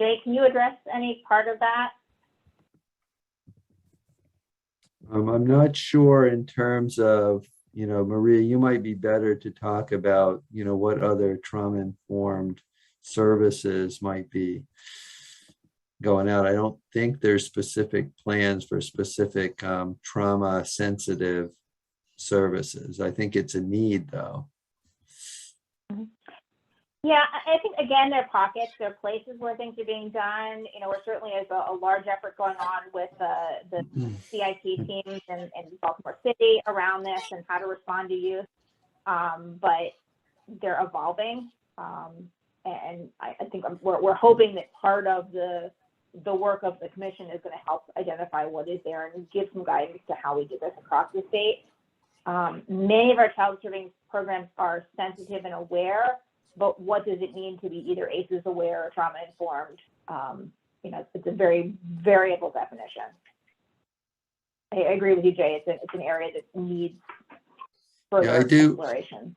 Jay, can you address any part of that? I'm not sure in terms of, Maria, you might be better to talk about, what other trauma-informed services might be going out. I don't think there's specific plans for specific trauma sensitive services. I think it's a need though. Yeah, I think again, there are pockets, there are places where things are being done. You know, we're certainly has a large effort going on with the CIC teams in Baltimore City around this and how to respond to youth. But they're evolving, and I think we're hoping that part of the work of the commission is going to help identify what is there and give some guidance to how we do this across the state. Many of our child serving programs are sensitive and aware, but what does it mean to be either ACEs aware or trauma informed? You know, it's a very variable definition. I agree with you, Jay. It's an area that needs further exploration.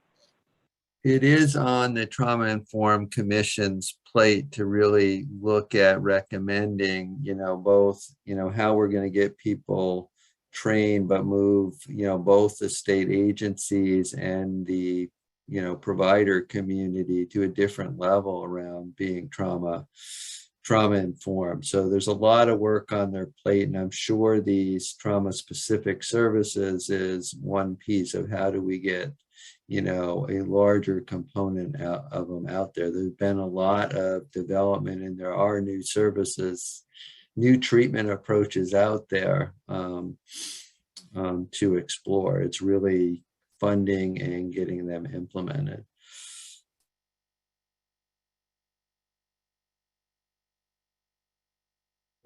It is on the Trauma Informed Commission's plate to really look at recommending, you know, both, you know, how we're going to get people trained, but move, you know, both the state agencies and the, you know, provider community to a different level around being trauma informed. So there's a lot of work on their plate, and I'm sure these trauma specific services is one piece of how do we get, you know, a larger component of them out there. There's been a lot of development, and there are new services, new treatment approaches out there to explore. It's really funding and getting them implemented.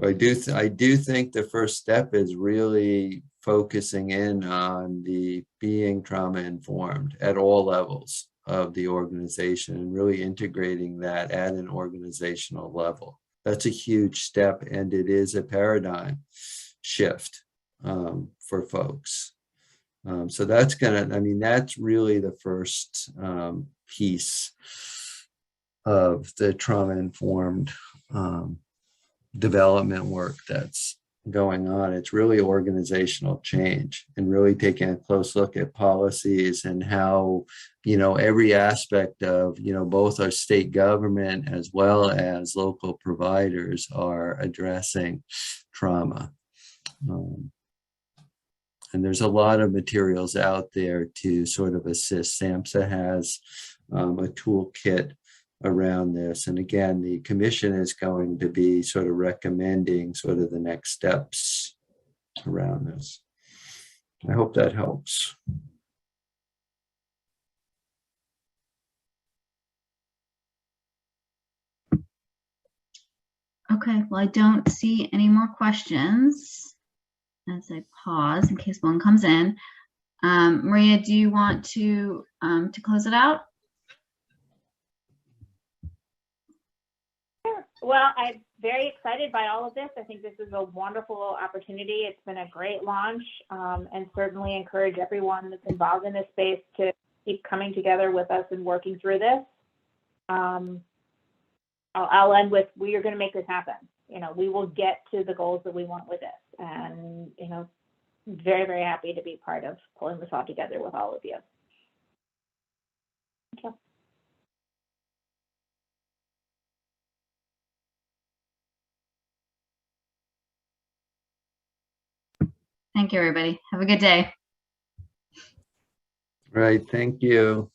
I do think the first step is really focusing in on the being trauma informed at all levels of the organization and really integrating that at an organizational level. That's a huge step, and it is a paradigm shift for folks. So that's that's really the first piece of the trauma informed development work that's going on. It's really organizational change and really taking a close look at policies and how, you know, every aspect of, you know, both our state government as well as local providers are addressing trauma. And there's a lot of materials out there to sort of assist. SAMHSA has a toolkit around this. And again, the commission is going to be sort of recommending sort of the next steps around this. I hope that helps. Okay, well, I don't see any more questions as I pause in case one comes in. Maria, do you want to close it out? Well, I'm very excited by all of this. I think this is a wonderful opportunity. It's been a great launch, and certainly encourage everyone that's involved in this space to keep coming together with us and working through this. I'll end with, we are going to make this happen. You know, we will get to the goals that we want with this, and, you know, very, very happy to be part of pulling this all together with all of you. Thank you. Thank you, everybody. Have a good day. Right. Thank you.